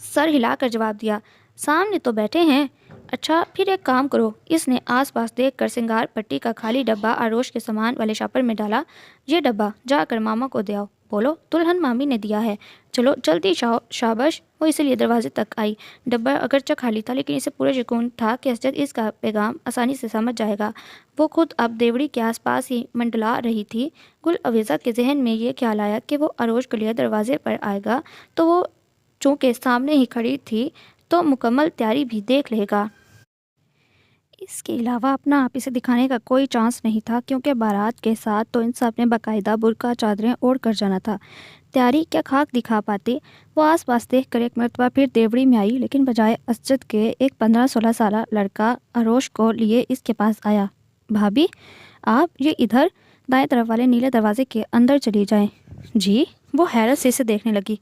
سر ہلا کر جواب دیا۔ سامنے تو بیٹھے ہیں۔ اچھا پھر ایک کام کرو، اس نے آس پاس دیکھ کر سنگھار پٹی کا خالی ڈبہ آروش کے سامان والے شاپر میں ڈالا۔ یہ ڈبہ جا کر ماما کو دے آؤ، بولو دلہن مامی نے دیا ہے، چلو جلدی شاباش۔ وہ اسی لیے دروازے تک آئی۔ ڈبہ اگرچہ خالی تھا لیکن اسے پورا یقین تھا کہ اسجد اس کا پیغام آسانی سے سمجھ جائے گا۔ وہ خود اب دیوڑی کے آس پاس ہی منڈلا رہی تھی۔ گل عویزہ کے ذہن میں یہ خیال آیا کہ وہ آروش کے لیے دروازے پر آئے گا تو وہ چونکہ سامنے ہی کھڑی تھی تو مکمل تیاری بھی دیکھ لے گا۔ اس کے علاوہ اپنا آپ اسے دکھانے کا کوئی چانس نہیں تھا، کیونکہ بارات کے ساتھ تو ان سب نے باقاعدہ برقع چادریں اوڑھ کر جانا تھا۔ تیاری کیا خاک دکھا پاتی؟ وہ آس پاس دیکھ کر ایک مرتبہ پھر دیوڑی میں آئی، لیکن بجائے اسجد کے ایک 15-16 سالہ لڑکا آروش کو لیے اس کے پاس آیا۔ بھابھی آپ یہ ادھر دائیں طرف والے نیلے دروازے کے اندر چلی جائیں۔ جی؟ وہ حیرت سے اسے دیکھنے لگی۔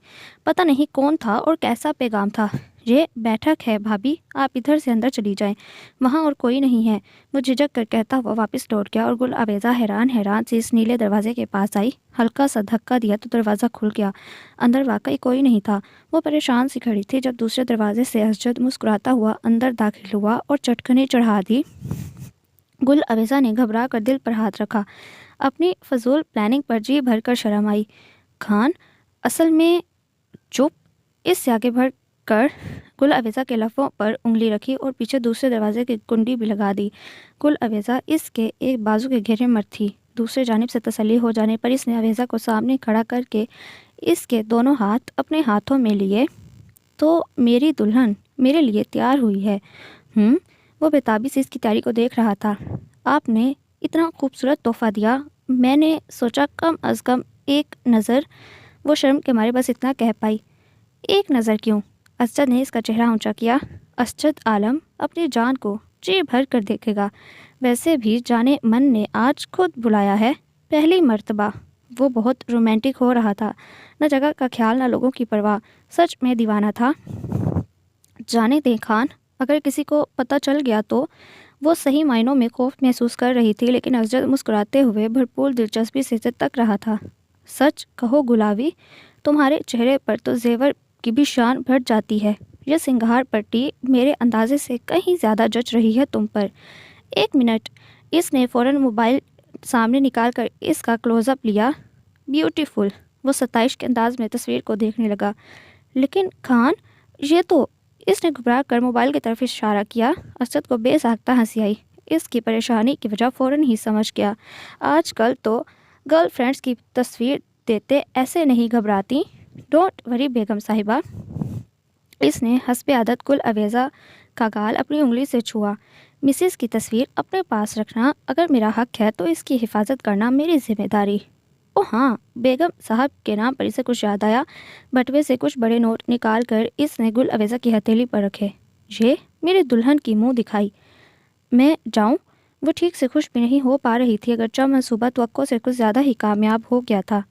پتہ نہیں کون تھا اور کیسا پیغام تھا۔ یہ بیٹھک ہے بھابھی، آپ ادھر سے اندر چلی جائیں، وہاں اور کوئی نہیں ہے۔ وہ جھجک کر کہتا ہوا واپس لوٹ گیا اور گل عویزہ حیران سے اس نیلے دروازے کے پاس آئی۔ ہلکا سا دھکا دیا تو دروازہ کھل گیا۔ اندر واقعی کوئی نہیں تھا۔ وہ پریشان سی کھڑی تھی جب دوسرے دروازے سے اسجد مسکراتا ہوا اندر داخل ہوا اور چٹکنیں چڑھا دی۔ گل عویزہ نے گھبرا کر دل پر ہاتھ رکھا۔ اپنی فضول پلاننگ پر جی بھر کر شرم آئی۔ خان اصل میں چپ۔ اس سے آگے بڑھ کر گل عویزہ کے لفوں پر انگلی رکھی اور پیچھے دوسرے دروازے کی کنڈی بھی لگا دی۔ گل عویزہ اس کے ایک بازو کے گھیرے مر تھی۔ دوسرے جانب سے تسلی ہو جانے پر اس نے عویزہ کو سامنے کھڑا کر کے اس کے دونوں ہاتھ اپنے ہاتھوں میں لیے۔ تو میری دلہن میرے لیے تیار ہوئی ہے؟ وہ بےتابی سے اس کی تیاری کو دیکھ رہا تھا۔ آپ نے اتنا خوبصورت تحفہ دیا، میں نے سوچا کم از کم ایک نظر۔ وہ شرم کے مارے بس اتنا کہہ پائی۔ ایک نظر کیوں؟ اسجد نے اس کا چہرہ اونچا کیا۔ اسجد عالم اپنی جان کو جی بھر کر دیکھے گا، ویسے بھی جانے من نے آج خود بلایا ہے، پہلی مرتبہ۔ وہ بہت رومانٹک ہو رہا تھا، نہ جگہ کا خیال نہ لوگوں کی پرواہ، سچ میں دیوانہ تھا۔ جانے دیں خان، اگر کسی کو پتہ چل گیا تو۔ وہ صحیح معنوں میں خوف محسوس کر رہی تھی، لیکن اسجد مسکراتے ہوئے بھرپور دلچسپی سے اسے تک رہا تھا۔ سچ کہو گلاوی، تمہارے چہرے پر تو زیور کی بھی شان بڑھ جاتی ہے۔ یہ سنگھار پٹی میرے اندازے سے کہیں زیادہ جچ رہی ہے تم پر۔ ایک منٹ، اس نے فوراً موبائل سامنے نکال کر اس کا کلوز اپ لیا۔ بیوٹیفل، وہ ستائش کے انداز میں تصویر کو دیکھنے لگا۔ لیکن خان، یہ تو، اس نے گھبرا کر موبائل کی طرف اشارہ کیا۔ اسد کو بے ساختہ ہنسی آئی۔ اس کی پریشانی کی وجہ فوراً ہی سمجھ گیا۔ آج کل تو گرل فرینڈس کی تصویر دیتے ایسے نہیں گھبراتی۔ ڈونٹ وری بیگم صاحبہ۔ اس نے حسب عادت گل اویزہ کا گال اپنی انگلی سے چھوا۔ مسز کی تصویر اپنے پاس رکھنا اگر میرا حق ہے تو اس کی حفاظت کرنا میری ذمہ داری۔ او ہاں، بیگم صاحب کے نام پر اسے کچھ یاد آیا۔ بٹوے سے کچھ بڑے نوٹ نکال کر اس نے گل اویزہ کی ہتھیلی پر رکھے۔ یہ میری دلہن کی منہ دکھائی۔ میں جاؤں؟ وہ ٹھیک سے خوش بھی نہیں ہو پا رہی تھی، اگرچہ منصوبہ توقع سے کچھ زیادہ ہی کامیاب ہو گیا تھا۔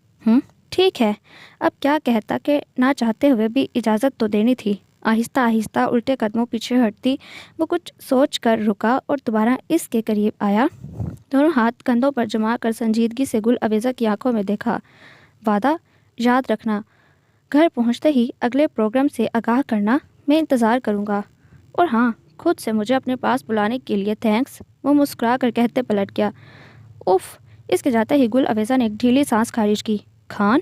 ٹھیک ہے، اب کیا کہتا کہ نہ چاہتے ہوئے بھی اجازت تو دینی تھی۔ آہستہ آہستہ الٹے قدموں پیچھے ہٹتی وہ کچھ سوچ کر رکا اور دوبارہ اس کے قریب آیا۔ دونوں ہاتھ کندھوں پر جما کر سنجیدگی سے گل اویزہ کی آنکھوں میں دیکھا۔ وعدہ یاد رکھنا، گھر پہنچتے ہی اگلے پروگرام سے آگاہ کرنا، میں انتظار کروں گا۔ اور ہاں، خود سے مجھے اپنے پاس بلانے کے لیے تھینکس، وہ مسکرا کر کہتے پلٹ گیا۔ اف، اس کے جاتے ہی گل اویزہ نے ایک ڈھیلی سانس خارج کی۔ خان،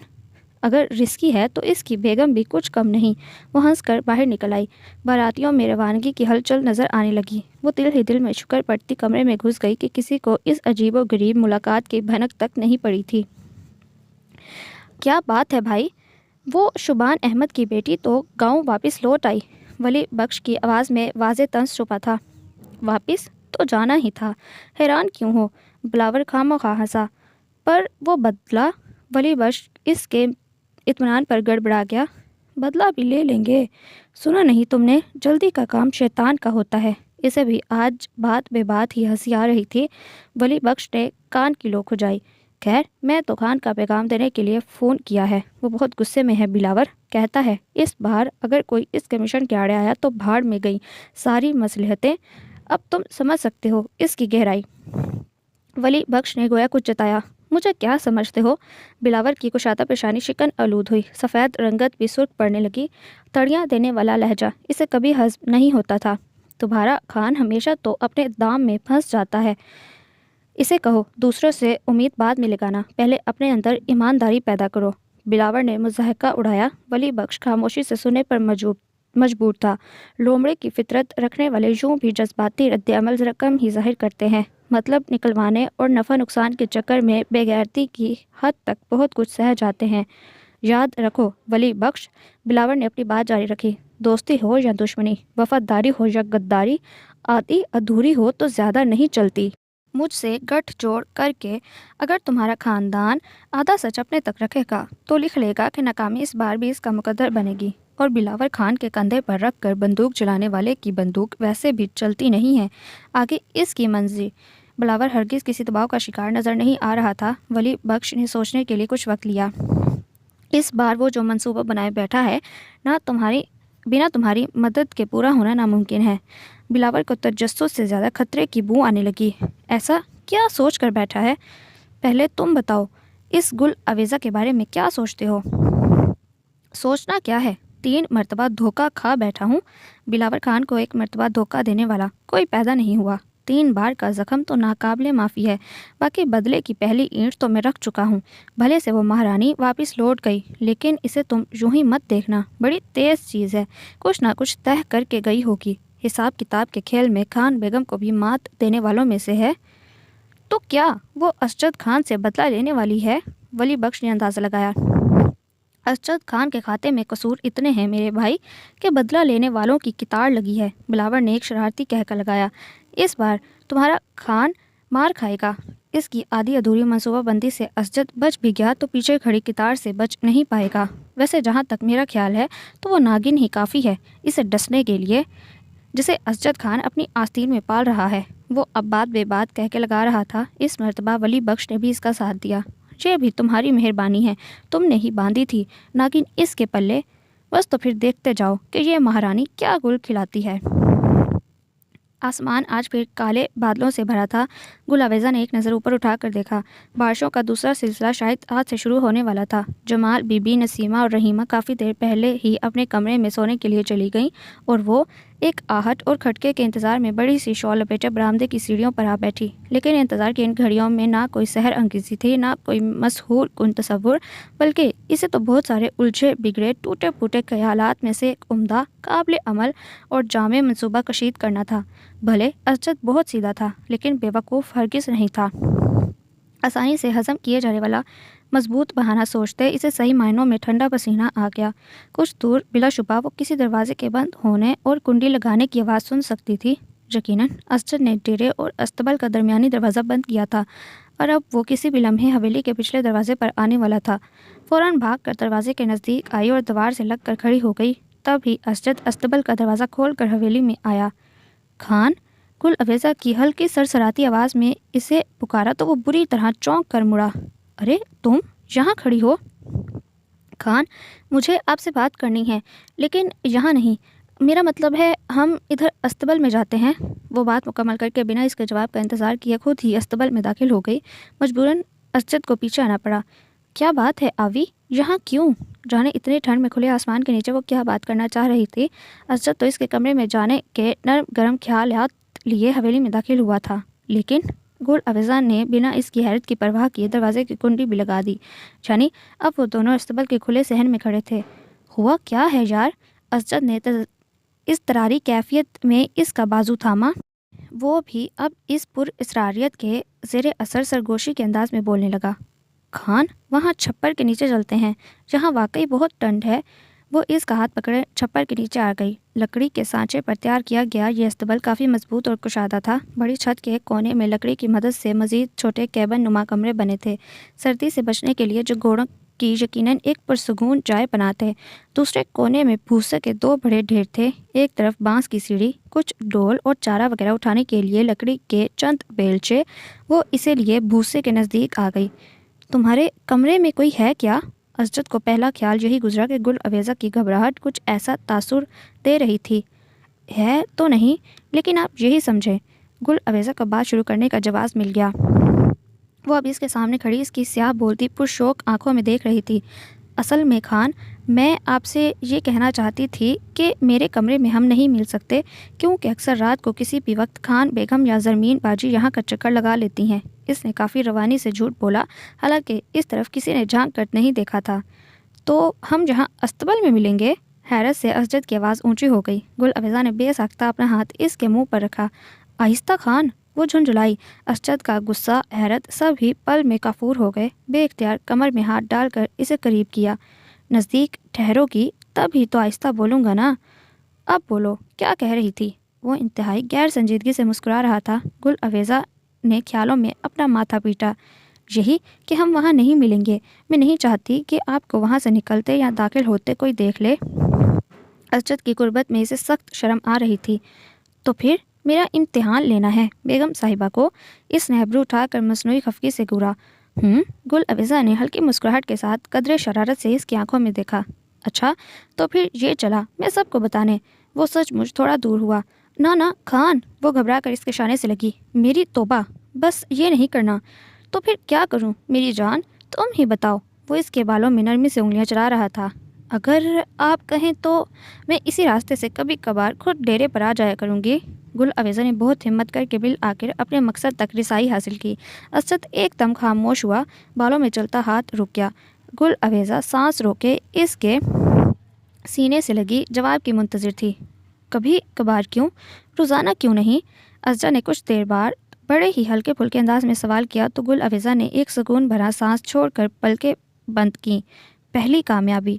اگر رسکی ہے تو اس کی بیگم بھی کچھ کم نہیں۔ وہ ہنس کر باہر نکل آئی۔ باراتیوں میں روانگی کی ہلچل نظر آنے لگی۔ وہ دل ہی دل میں شکر پڑتی کمرے میں گھس گئی کہ کسی کو اس عجیب و غریب ملاقات کی بھنک تک نہیں پڑی تھی۔ کیا بات ہے بھائی، وہ شبان احمد کی بیٹی تو گاؤں واپس لوٹ آئی؟ ولی بخش کی آواز میں واضح طنز چھپا تھا۔ واپس تو جانا ہی تھا، حیران کیوں ہو؟ بلاور خامخواہ ہنسا۔ پر وہ بدلہ؟ ولی بخش اس کے اطمینان پر گڑبڑا گیا۔ بدلہ بھی لے لیں گے، سنا نہیں تم نے؟ جلدی کا کام شیطان کا ہوتا ہے۔ اسے بھی آج بات بے بات ہی ہنسی آ رہی تھی۔ ولی بخش نے کان کی لو کھجائی۔ خیر، میں تو خان کا پیغام دینے کے لیے فون کیا ہے۔ وہ بہت غصے میں ہے بلاور، کہتا ہے اس بار اگر کوئی اس کے مشن کے آڑے آیا تو بھاڑ میں گئی ساری مصلحتیں۔ اب تم سمجھ سکتے ہو اس کی گہرائی۔ ولی بخش نے گویا کچھ جتایا۔ مجھے کیا سمجھتے ہو؟ بلاور کی کشادہ پیشانی شکن آلود ہوئی، سفید رنگت بھی سرخ پڑنے لگی۔ تڑیاں دینے والا لہجہ اسے کبھی ہضم نہیں ہوتا تھا۔ تمہارا خان ہمیشہ تو اپنے دام میں پھنس جاتا ہے۔ اسے کہو دوسروں سے امید بعد میں لگانا، پہلے اپنے اندر ایمانداری پیدا کرو۔ بلاور نے مضحکہ اڑایا۔ ولی بخش خاموشی سے سننے پر مجبور تھا۔ لومڑے کی فطرت رکھنے والے یوں بھی جذباتی رد عمل ذرا کم ہی ظاہر کرتے ہیں۔ مطلب نکلوانے اور نفع نقصان کے چکر میں بے غیرتی کی حد تک بہت کچھ سہ جاتے ہیں۔ یاد رکھو ولی بخش، بلاور نے اپنی بات جاری رکھی، دوستی ہو یا دشمنی، وفاداری ہو یا غداری، آدھی ادھوری ہو تو زیادہ نہیں چلتی۔ مجھ سے گٹھ جوڑ کر کے اگر تمہارا خاندان آدھا سچ اپنے تک رکھے گا تو لکھ لے گا کہ ناکامی اس بار بھی اس کا مقدر بنے گی۔ اور بلاور خان کے کندھے پر رکھ کر بندوق چلانے والے کی بندوق ویسے بھی چلتی نہیں ہے۔ آگے اس کی منزل۔ بلاور ہرگز کسی دباؤ کا شکار نظر نہیں آ رہا تھا۔ ولی بخش نے سوچنے کے لیے کچھ وقت لیا۔ اس بار وہ جو منصوبہ بنائے بیٹھا ہے بنا تمہاری مدد کے پورا ہونا ناممکن ہے۔ بلاور کو تجسس سے زیادہ خطرے کی بو آنے لگی۔ ایسا کیا سوچ کر بیٹھا ہے؟ پہلے تم بتاؤ، اس گل اویزہ کے بارے میں کیا سوچتے ہو؟ سوچنا کیا ہے، 3 مرتبہ دھوکہ کھا بیٹھا ہوں۔ بلاور خان کو ایک مرتبہ دھوکہ دینے والا کوئی پیدا نہیں ہوا۔ 3 بار کا زخم تو ناقابل معافی ہے، باقی بدلے کی پہلی اینٹ تو میں رکھ چکا ہوں۔ بھلے سے وہ مہارانی واپس لوٹ گئی، لیکن اسے تم یوں ہی مت دیکھنا، بڑی تیز چیز ہے، کچھ نہ کچھ طے کر کے گئی ہوگی۔ حساب کتاب کے کھیل میں خان بیگم کو بھی مات دینے والوں میں سے ہے۔ تو کیا وہ اسجد خان سے بدلہ لینے والی ہے؟ ولی بخش نے اندازہ لگایا۔ اسجد خان کے کھاتے میں قصور اتنے ہیں میرے بھائی کہ بدلہ لینے والوں کی کتار لگی ہے۔ بلاور نے ایک شرارتی کہکا لگایا۔ اس بار تمہارا خان مار کھائے گا۔ اس کی آدھی ادھوری منصوبہ بندی سے اسجد بچ بھی گیا تو پیچھے کھڑی کتار سے بچ نہیں پائے گا۔ ویسے جہاں تک میرا خیال ہے تو وہ ناگن ہی کافی ہے اسے ڈسنے کے لیے، جسے اسجد خان اپنی آستین میں پال رہا ہے۔ وہ اب بات بے بات کہہ کے لگا رہا تھا۔ اس مرتبہ ولی بخش نے بھی اس کا ساتھ دیا۔ یہ بھی تمہاری مہربانی ہے، تم نے ہی باندھی تھی ناگن اس کے پلے، بس تو پھر دیکھتے جاؤ کہ یہ مہارانی کیا گل کھلاتی ہے۔ آسمان آج پھر کالے بادلوں سے بھرا تھا۔ گل اویزہ نے ایک نظر اوپر اٹھا کر دیکھا۔ بارشوں کا دوسرا سلسلہ شاید آج سے شروع ہونے والا تھا۔ جمال، بی بی، نسیمہ اور رحیمہ کافی دیر پہلے ہی اپنے کمرے میں سونے کے لیے چلی گئیں اور وہ ایک آہٹ اور کھٹکے کے انتظار میں بڑی سی شال لپیٹے برآمدے کی سیڑھیوں پر آ بیٹھی، لیکن انتظار کی ان گھڑیوں میں نہ کوئی سحر انگیزی تھی، نہ کوئی مسحور کن تصور، بلکہ اسے تو بہت سارے الجھے بگڑے ٹوٹے پھوٹے خیالات میں سے ایک عمدہ، قابل عمل اور جامع منصوبہ کشید کرنا تھا۔ بھلے اسجد بہت سیدھا تھا، لیکن بے وقوف ہرگز نہیں تھا۔ آسانی سے ہضم کیے جانے والا مضبوط بہانہ سوچتے اسے صحیح معنوں میں ٹھنڈا پسینہ آ گیا۔ کچھ دور بلا شبہ وہ کسی دروازے کے بند ہونے اور کنڈی لگانے کی آواز سن سکتی تھی۔ یقیناً اسجد نے ڈیرے اور استبل کا درمیانی دروازہ بند کیا تھا اور اب وہ کسی بھی لمحے حویلی کے پچھلے دروازے پر آنے والا تھا۔ فوراً بھاگ کر دروازے کے نزدیک آئی اور دیوار سے لگ کر کھڑی ہو گئی۔ تب ہی اسجد استبل کا دروازہ کھول کر حویلی میں آیا۔ خان! گل عویزہ کی ہلکی سرسراتی آواز میں اسے پکارا تو وہ بری طرح چونک کر مڑا۔ ارے تم یہاں کھڑی ہو؟ خان! مجھے آپ سے بات کرنی ہے، لیکن یہاں نہیں، میرا مطلب ہے ہم ادھر استبل میں جاتے ہیں۔ وہ بات مکمل کر کے بنا اس کے جواب کا انتظار کیے خود ہی استبل میں داخل ہو گئی۔ مجبوراً اسجد کو پیچھے آنا پڑا۔ کیا بات ہے آوی؟ یہاں کیوں؟ جانے اتنی ٹھنڈ میں کھلے آسمان کے نیچے وہ کیا بات کرنا چاہ رہی تھی؟ اسجد تو اس کے کمرے میں جانے کے نرم گرم خیالات لیے حویلی میں داخل ہوا تھا، لیکن گل عویزہ نے بنا اس کی حیرت کی پرواہ کیے دروازے کی کنڈی بھی لگا دی۔ یعنی اب وہ دونوں استبل کے کھلے صحن میں کھڑے تھے۔ ہوا کیا ہے یار؟ اسجد نے اضطراری کیفیت میں اس کا بازو تھاما۔ وہ بھی اب اس پر اسراریت کے زیر اثر سرگوشی کے انداز میں بولنے لگا۔ خان! وہاں چھپر کے نیچے چلتے ہیں، یہاں واقعی بہت ٹھنڈ ہے۔ وہ اس کا ہاتھ پکڑے چھپر کے نیچے آ گئی۔ لکڑی کے سانچے پر تیار کیا گیا یہ استبل کافی مضبوط اور کشادہ تھا۔ بڑی چھت کے ایک کونے میں لکڑی کی مدد سے مزید چھوٹے کیبن نما کمرے بنے تھے، سردی سے بچنے کے لیے جو گھوڑوں کی یقیناً ایک پرسکون جائے پناہ تھے۔ دوسرے کونے میں بھوسے کے دو بڑے ڈھیر تھے، ایک طرف بانس کی سیڑھی، کچھ ڈول اور چارہ وغیرہ اٹھانے کے لیے لکڑی کے چند بیلچے۔ وہ اسے لیے بھوسے کے نزدیک آ گئی۔ تمہارے کمرے میں کوئی ہے کیا؟ اسجد کو پہلا خیال یہی گزرا کہ گل عویزہ کی گھبراہٹ کچھ ایسا تاثر دے رہی تھی۔ ہے تو نہیں، لیکن آپ یہی سمجھیں۔ گل عویزہ کو بات شروع کرنے کا جواز مل گیا۔ وہ اب اس کے سامنے کھڑی اس کی سیاہ بولتی پرشوق آنکھوں میں دیکھ رہی تھی۔ اصل میں خان، میں آپ سے یہ کہنا چاہتی تھی کہ میرے کمرے میں ہم نہیں مل سکتے، کیونکہ اکثر رات کو کسی بھی وقت خان بیگم یا زرمین باجی یہاں کا چکر لگا لیتی ہیں۔ اس نے کافی روانی سے جھوٹ بولا، حالانکہ اس طرف کسی نے جھانک کر نہیں دیکھا تھا۔ تو ہم جہاں استبل میں ملیں گے؟ حیرت سے اسجد کی آواز اونچی ہو گئی۔ گل عویزہ نے بے ساختہ اپنا ہاتھ اس کے منہ پر رکھا۔ آہستہ خان! وہ جھنجھلائی۔ اسجد کا غصہ، حیرت سب ہی پل میں کافور ہو گئے۔ بے اختیار کمر میں ہاتھ ڈال کر اسے قریب کیا۔ نزدیک ٹھہرو گی تب ہی تو آہستہ بولوں گا نا۔ اب بولو، کیا کہہ رہی تھی؟ وہ انتہائی غیر سنجیدگی سے مسکرا رہا تھا۔ گل عویزہ نے خیالوں میں اپنا ماتھا پیٹا۔ یہی کہ ہم وہاں نہیں ملیں گے۔ میں نہیں چاہتی کہ آپ کو وہاں سے نکلتے یا داخل ہوتے کوئی دیکھ لے۔ اسجد کی قربت میں اسے سخت شرم آ رہی تھی۔ تو پھر میرا امتحان لینا ہے بیگم صاحبہ کو؟ اس نے ابرو اٹھا کر مصنوعی خفگی سے گورا۔ گل عویزہ نے ہلکی مسکراہٹ کے ساتھ قدرے شرارت سے اس کی آنکھوں میں دیکھا۔ اچھا تو پھر یہ چلا میں سب کو بتانے۔ وہ سچ مچ تھوڑا دور ہوا۔ نہ خان! وہ گھبرا کر اس کے شانے سے لگی۔ میری توبہ! بس یہ نہیں کرنا۔ تو پھر کیا کروں میری جان؟ تم ہی بتاؤ۔ وہ اس کے بالوں میں نرمی سے انگلیاں چلا رہا تھا۔ اگر آپ کہیں تو میں اسی راستے سے کبھی کبھار خود ڈیرے پر آ جایا کروں گی۔ گل عویزہ نے بہت ہمت کر کے بالآخر اپنے مقصد تک رسائی حاصل کی۔ اسجد ایک دم خاموش ہوا، بالوں میں چلتا ہاتھ رک گیا۔ گل عویزہ سانس روکے اس کے سینے سے لگی جواب کی منتظر تھی۔ کبھی کبھار کیوں؟ روزانہ کیوں نہیں؟ اسجد نے کچھ دیر بعد بڑے ہی ہلکے پھلکے انداز میں سوال کیا تو گل عویزہ نے ایک سکون بھرا سانس چھوڑ کر پلکیں بند کیں۔ پہلی کامیابی!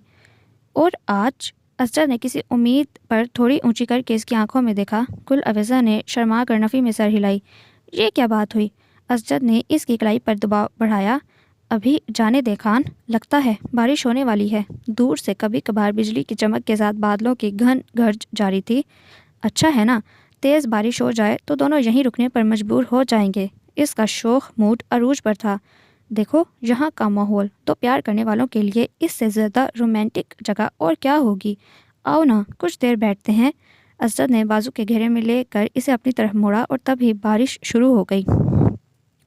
اور آج؟ اسجد نے کسی امید پر تھوڑی اونچی کر کے اس کی آنکھوں میں دیکھا۔ گل عویزہ نے شرما کر نفی میں سر ہلائی۔ یہ کیا بات ہوئی؟ اسجد نے اس کی کلائی پر دباؤ بڑھایا۔ ابھی جانے دے خان، لگتا ہے بارش ہونے والی ہے۔ دور سے کبھی کبھار بجلی کی چمک کے ساتھ بادلوں کی گھن گرج جاری تھی۔ اچھا ہے نا، تیز بارش ہو جائے تو دونوں یہیں رکنے پر مجبور ہو جائیں گے۔ اس کا شوخ موڈ عروج پر تھا۔ دیکھو یہاں کا ماحول تو پیار کرنے والوں کے لیے اس سے زیادہ رومانٹک جگہ اور کیا ہوگی۔ آؤ نا کچھ دیر بیٹھتے ہیں۔ اسجد نے بازو کے گھیرے میں لے کر اسے اپنی طرف موڑا اور تب ہی بارش شروع ہو گئی۔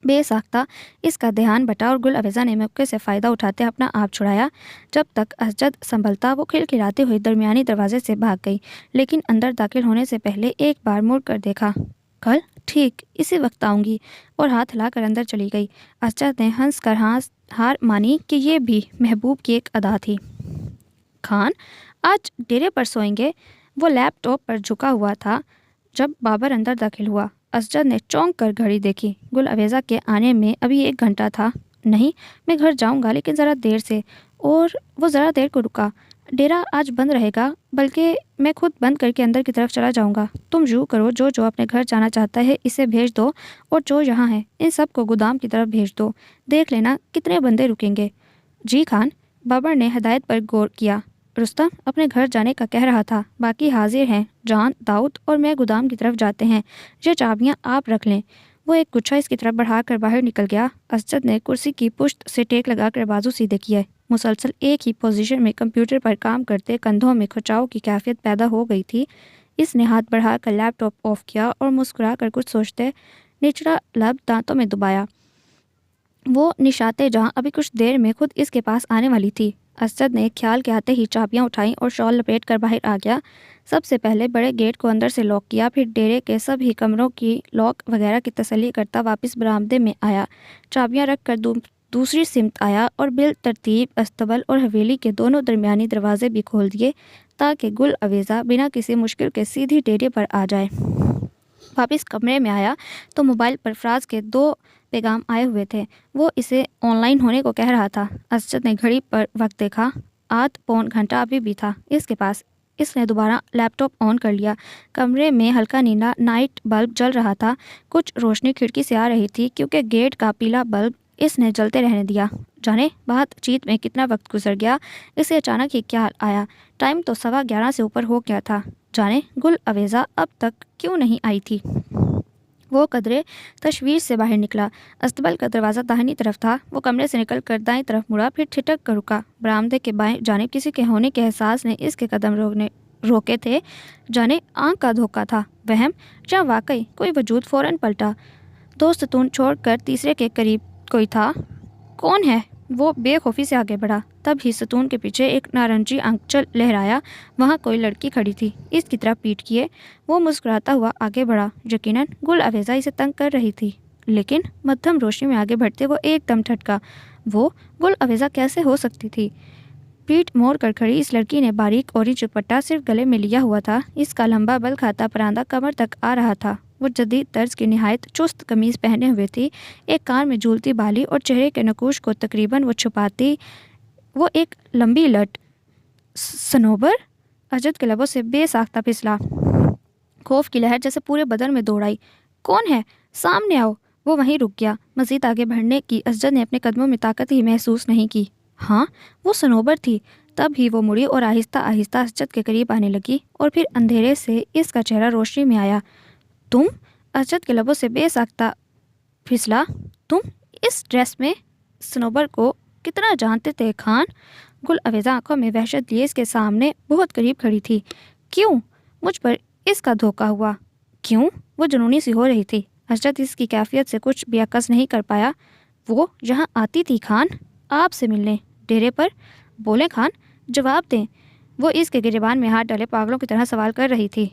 بے ساختہ اس کا دھیان بٹا اور گل اویزا نے موقع سے فائدہ اٹھاتے اپنا آپ چھڑایا۔ جب تک اسجد سنبھلتا وہ کھلکھلاتے ہوئے درمیانی دروازے سے بھاگ گئی، لیکن اندر داخل ہونے سے پہلے ایک بار مڑ کر دیکھا۔ کل ٹھیک اسی وقت آؤں گی، اور ہاتھ ہلا کر اندر چلی گئی۔ اسجد نے ہنس کر ہار مانی کہ یہ بھی محبوب کی ایک ادا تھی۔ خان آج ڈیرے پر سوئیں گے؟ وہ لیپ ٹاپ پر جھکا ہوا تھا جب بابر اندر داخل ہوا۔ اسجد نے چونک کر گھڑی دیکھی۔ گل اویزا کے آنے میں ابھی 1 گھنٹہ تھا۔ نہیں، میں گھر جاؤں گا، لیکن ذرا دیر سے۔ اور وہ ذرا دیر کو رکا۔ ڈیرا آج بند رہے گا، بلکہ میں خود بند کر کے اندر کی طرف چلا جاؤں گا۔ تم یوں کرو، جو اپنے گھر جانا چاہتا ہے اسے بھیج دو، اور جو یہاں ہے ان سب کو گودام کی طرف بھیج دو۔ دیکھ لینا کتنے بندے رکیں گے۔ جی خان۔ بابر نے ہدایت پر غور کیا۔ رستم اپنے گھر جانے کا کہہ رہا تھا، باقی حاضر ہیں، جان، داؤد اور میں گودام کی طرف جاتے ہیں۔ یہ چابیاں آپ رکھ لیں۔ وہ ایک گچھا اس کی طرف بڑھا کر باہر نکل گیا۔ اسجد نے کرسی کی پشت سے ٹیک لگا کر بازو سیدھے کیے۔ مسلسل ایک ہی پوزیشن میں کمپیوٹر پر کام کرتے کندھوں میں کھچاؤ کی کیفیت پیدا ہو گئی تھی۔ اس نے ہاتھ بڑھا کر لیپ ٹاپ آف کیا اور مسکرا کر کچھ سوچتے نچلا لب دانتوں میں دبایا۔ وہ نشاتے جہاں ابھی کچھ دیر میں خود اس کے پاس آنے والی تھی۔ اسجد نے خیال کے آتے ہی چابیاں اٹھائیں اور شال لپیٹ کر باہر آ گیا۔ سب سے پہلے بڑے گیٹ کو اندر سے لاک کیا، پھر ڈیرے کے سب ہی کمروں کی لاک وغیرہ کی تسلی کرتا واپس برآمدے میں آیا۔ چابیاں رکھ کر دوسری سمت آیا اور بالترتیب استبل اور حویلی کے دونوں درمیانی دروازے بھی کھول دیے، تاکہ گل اویزا بنا کسی مشکل کے سیدھی ڈیرے پر آ جائے۔ واپس کمرے میں آیا تو موبائل پر فراز کے 2 پیغام آئے ہوئے تھے۔ وہ اسے آن لائن ہونے کو کہہ رہا تھا۔ اسجد نے گھڑی پر وقت دیکھا۔ 8 پون گھنٹہ ابھی بھی تھا اس کے پاس۔ اس نے دوبارہ لیپ ٹاپ آن کر لیا۔ کمرے میں ہلکا نیلا نائٹ بلب جل رہا تھا۔ کچھ روشنی کھڑکی سے آ رہی تھی، کیونکہ گیٹ کا پیلا بلب اس نے جلتے رہنے دیا۔ جانے بات چیت میں کتنا وقت گزر گیا، اسے اچانک ہی خیال آیا۔ ٹائم تو 11:15 سے اوپر ہو گیا تھا۔ جانے گل اویزا اب تک کیوں نہیں آئی تھی؟ وہ قدرے تشویش سے باہر نکلا۔ استبل کا دروازہ داہنی طرف تھا۔ وہ کمرے سے نکل کر دائیں طرف مڑا، پھر ٹھٹک کر رکا۔ برآمدے کے بائیں جانب کسی کے ہونے کے احساس نے اس کے قدم روکے تھے۔ جانے آنکھ کا دھوکا تھا، وہم، یا واقعی کوئی وجود؟ فوراً پلٹا۔ 2 ستون چھوڑ کر تیسرے کے قریب کوئی تھا۔ کون ہے؟ وہ بے خوفی سے آگے بڑھا۔ تب ہی ستون کے پیچھے ایک نارنجی آنچل لہرایا۔ وہاں کوئی لڑکی کھڑی تھی، اس کی طرف پیٹ کیے۔ وہ مسکراتا ہوا آگے بڑھا۔ یقیناً گل اویزا اسے تنگ کر رہی تھی، لیکن مدھم روشنی میں آگے بڑھتے وہ ایک دم ٹھٹکا۔ وہ گل اویزا کیسے ہو سکتی تھی؟ پیٹ موڑ کر کھڑی اس لڑکی نے باریک اورنج دوپٹہ صرف گلے میں لیا ہوا تھا۔ اس کا لمبا بل کھاتا پراندہ کمر تک آ رہا تھا۔ وہ جدید طرز کی نہایت چست قمیض پہنے ہوئے تھی، ایک کان میں جھولتی بالی اور چہرے کے نقوش کو تقریباً وہ چھپاتی وہ ایک لمبی لٹ۔ صنوبر؟ اسجد کے لبوں سے بے ساختہ پھسلا۔ خوف کی لہر جیسے پورے بدن میں دوڑ آئی۔ کون ہے؟ سامنے آؤ۔ وہ وہیں رک گیا۔ مزید آگے بڑھنے کی اسجد نے اپنے قدموں میں طاقت ہی محسوس نہیں کی۔ ہاں، وہ صنوبر تھی۔ تب ہی وہ مڑی اور آہستہ آہستہ اسجد کے قریب آنے لگی، اور پھر اندھیرے سے اس کا چہرہ روشنی میں آیا۔ تم؟ اسجد کے لبوں سے بے ساختہ پھسلا۔ تم اس ڈریس میں؟ صنوبر کو کتنا جانتے تھے خان؟ گل اویزا آنکھوں میں وحشت لیے اس کے سامنے بہت قریب کھڑی تھی۔ کیوں؟ مجھ پر اس کا دھوکا ہوا۔ کیوں؟ وہ جنونی سی ہو رہی تھی۔ اسجد اس کی کیفیت سے کچھ بھی عکس نہیں کر پایا۔ وہ یہاں آتی تھی خان، آپ سے ملنے، ڈیرے پر؟ بولیں خان، جواب دیں۔ وہ اس کے گریبان میں ہاتھ ڈالے پاگلوں کی طرح سوال کر رہی تھی۔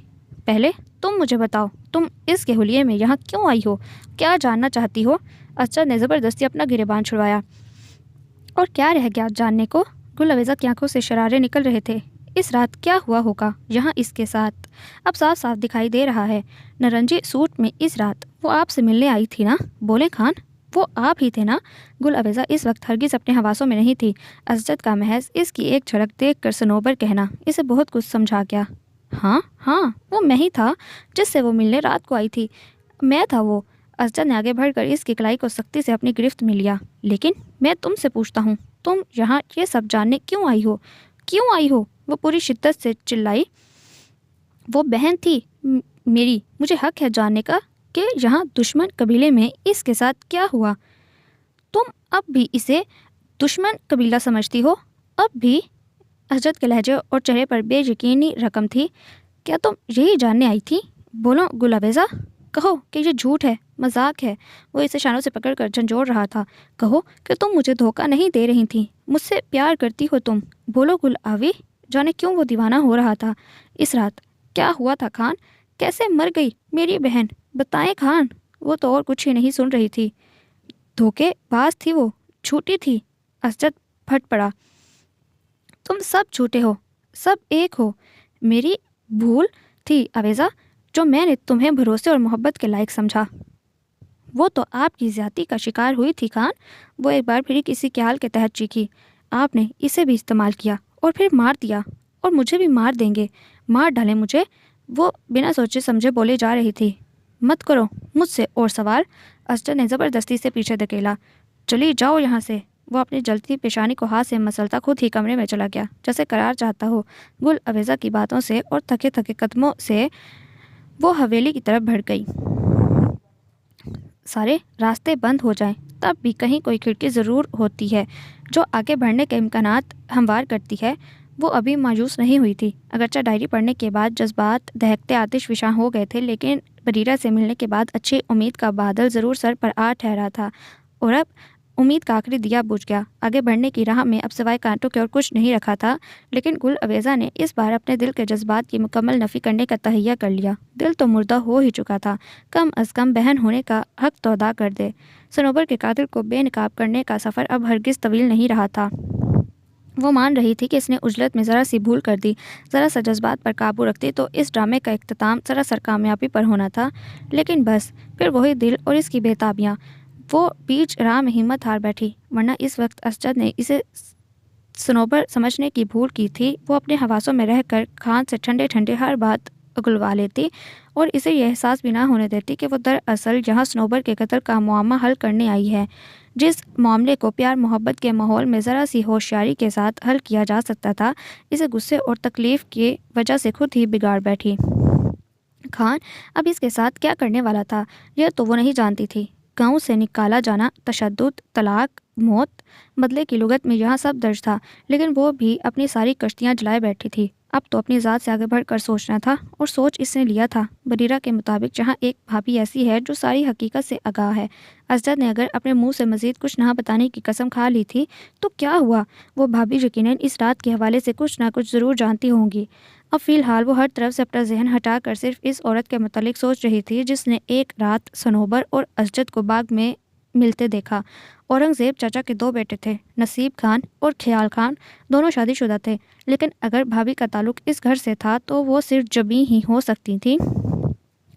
پہلے تم مجھے بتاؤ، تم اس کے حلیے میں یہاں کیوں آئی ہو؟ کیا جاننا چاہتی ہو؟ اسجد نے زبردستی اپنا گریبان چھڑوایا۔ اور کیا رہ گیا جاننے کو؟ گل اویزا کی آنکھوں سے شرارے نکل رہے تھے۔ اس رات کیا ہوا ہوگا یہاں اس کے ساتھ؟ اب صاف صاف دکھائی دے رہا ہے، نارنجی سوٹ میں اس رات وہ آپ سے ملنے آئی تھی نا؟ بولیں خان، وہ آپ ہی تھے نا؟ گل اویزا اس وقت ہرگز اپنے حواسوں میں نہیں تھی۔ اسجد کا محض اس کی ایک جھلک دیکھ کر صنوبر کہنا اسے بہت کچھ سمجھا گیا۔ ہاں ہاں، وہ میں ہی تھا جس سے وہ ملنے رات کو آئی تھی، میں تھا وہ۔ اسجد نے آگے بڑھ کر اس کی کلائی کو سختی سے اپنی گرفت میں لیا۔ لیکن میں تم سے پوچھتا ہوں، تم یہاں یہ سب جاننے کیوں آئی ہو؟ کیوں آئی ہو؟ وہ پوری شدت سے چلائی۔ وہ بہن تھی میری، مجھے حق ہے جاننے کا کہ یہاں دشمن قبیلے میں اس کے ساتھ کیا ہوا۔ تم اب بھی اسے دشمن قبیلہ سمجھتی ہو؟ اب بھی؟ اسجد کے لہجے اور چہرے پر بے یقینی رقم تھی۔ کیا تم یہی جاننے آئی تھی؟ بولو گل اویزا۔ کہو کہ یہ جھوٹ ہے، مذاق ہے۔ وہ اسے شانوں سے پکڑ کر جھنجھوڑ رہا تھا۔ کہو کہ تم مجھے دھوکہ نہیں دے رہی تھی، مجھ سے پیار کرتی ہو تم۔ بولو گل آوی۔ جانے کیوں وہ دیوانہ ہو رہا تھا اس رات۔ کیا ہوا تھا خان؟ کیسے مر گئی میری بہن؟ بتائیں خان۔ وہ تو اور کچھ ہی نہیں سن رہی تھی۔ دھوکے باز تھی وہ، جھوٹی تھی۔ اسجد پھٹ پڑا۔ تم سب جھوٹے ہو، سب ایک ہو۔ میری بھول تھی اویزا، جو میں نے تمہیں بھروسے اور محبت کے لائق سمجھا۔ وہ تو آپ کی زیادتی کا شکار ہوئی تھی خان۔ وہ ایک بار پھر کسی خیال کے تحت چیخی۔ آپ نے اسے بھی استعمال کیا اور پھر مار دیا، اور مجھے بھی مار دیں گے، مار ڈالیں مجھے۔ وہ بنا سوچے سمجھے بولے جا رہی تھی۔ مت کرو مجھ سے اور سوال۔ اسجد نے زبردستی سے پیچھے دھکیلا۔ چلی جاؤ یہاں سے۔ وہ اپنی جلتی پیشانی کو ہاتھ سے مسلتا خود ہی کمرے میں چلا گیا، جیسے قرار چاہتا ہو۔ گل اویزا کی باتوں سے اور تھکے تھکے قدموں سے وہ حویلی کی طرف بڑھ گئی۔ سارے راستے بند ہو جائیں تب بھی کہیں کوئی کھڑکی ضرور ہوتی ہے جو آگے بڑھنے کے امکانات ہموار کرتی ہے۔ وہ ابھی مایوس نہیں ہوئی تھی، اگرچہ ڈائری پڑھنے کے بعد جذبات دہکتے آتش فشاں ہو گئے تھے، لیکن بریرہ سے ملنے کے بعد اچھی امید کا بادل ضرور سر پر آ ٹھہرا تھا، اور اب امید کا آخری دیا بجھ گیا۔ آگے بڑھنے کی راہ میں اب سوائے کانٹوں کے اور کچھ نہیں رکھا تھا، لیکن گل اویزا نے اس بار اپنے دل کے جذبات کی مکمل نفی کرنے کا تہیہ کر لیا۔ دل تو مردہ ہو ہی چکا تھا، کم از کم بہن ہونے کا حق تو ادا کر دے۔ صنوبر کے قاتل کو بے نقاب کرنے کا سفر اب ہرگز طویل نہیں رہا تھا۔ وہ مان رہی تھی کہ اس نے عجلت میں ذرا سی بھول کر دی، ذرا سا جذبات پر قابو رکھتی تو اس ڈرامے کا اختتام سراسر کامیابی پر ہونا تھا، لیکن بس پھر وہی دل اور اس کی بے تابیاں۔ وہ بیچ راہ میں ہمت ہار بیٹھی، ورنہ اس وقت اسجد نے اسے صنوبر سمجھنے کی بھول کی تھی۔ وہ اپنے حواسوں میں رہ کر خان سے ٹھنڈے ٹھنڈے ہر بات اگلوا لیتی اور اسے یہ احساس بھی نہ ہونے دیتی کہ وہ دراصل یہاں صنوبر کے قتل کا معمہ حل کرنے آئی ہے، جس معاملے کو پیار محبت کے ماحول میں ذرا سی ہوشیاری کے ساتھ حل کیا جا سکتا تھا، اسے غصے اور تکلیف کی وجہ سے خود ہی بگاڑ بیٹھی۔ خان اب اس کے ساتھ کیا کرنے والا تھا یہ تو وہ نہیں جانتی تھی۔ گاؤں سے نکالا جانا، تشدد، طلاق، موت، بدلے کی لغت میں یہاں سب درج تھا، لیکن وہ بھی اپنی ساری کشتیاں جلائے بیٹھی تھی۔ اب تو اپنی ذات سے آگے بڑھ کر سوچنا تھا، اور سوچ اس نے لیا تھا۔ بریرہ کے مطابق جہاں ایک بھابھی ایسی ہے جو ساری حقیقت سے آگاہ ہے۔ اسجد نے اگر اپنے منہ سے مزید کچھ نہ بتانے کی قسم کھا لی تھی تو کیا ہوا، وہ بھابھی یقیناً اس رات کے حوالے سے کچھ نہ کچھ ضرور جانتی ہوں گی۔ اب فی الحال وہ ہر طرف سے اپنا ذہن ہٹا کر صرف اس عورت کے متعلق سوچ رہی تھی جس نے ایک رات صنوبر اور اسجد کو باغ میں ملتے دیکھا۔ اورنگزیب چاچا کے دو بیٹے تھے، نصیب خان اور خیال خان، دونوں شادی شدہ تھے، لیکن اگر بھابھی کا تعلق اس گھر سے تھا تو وہ صرف جبیں ہی ہو سکتی تھی،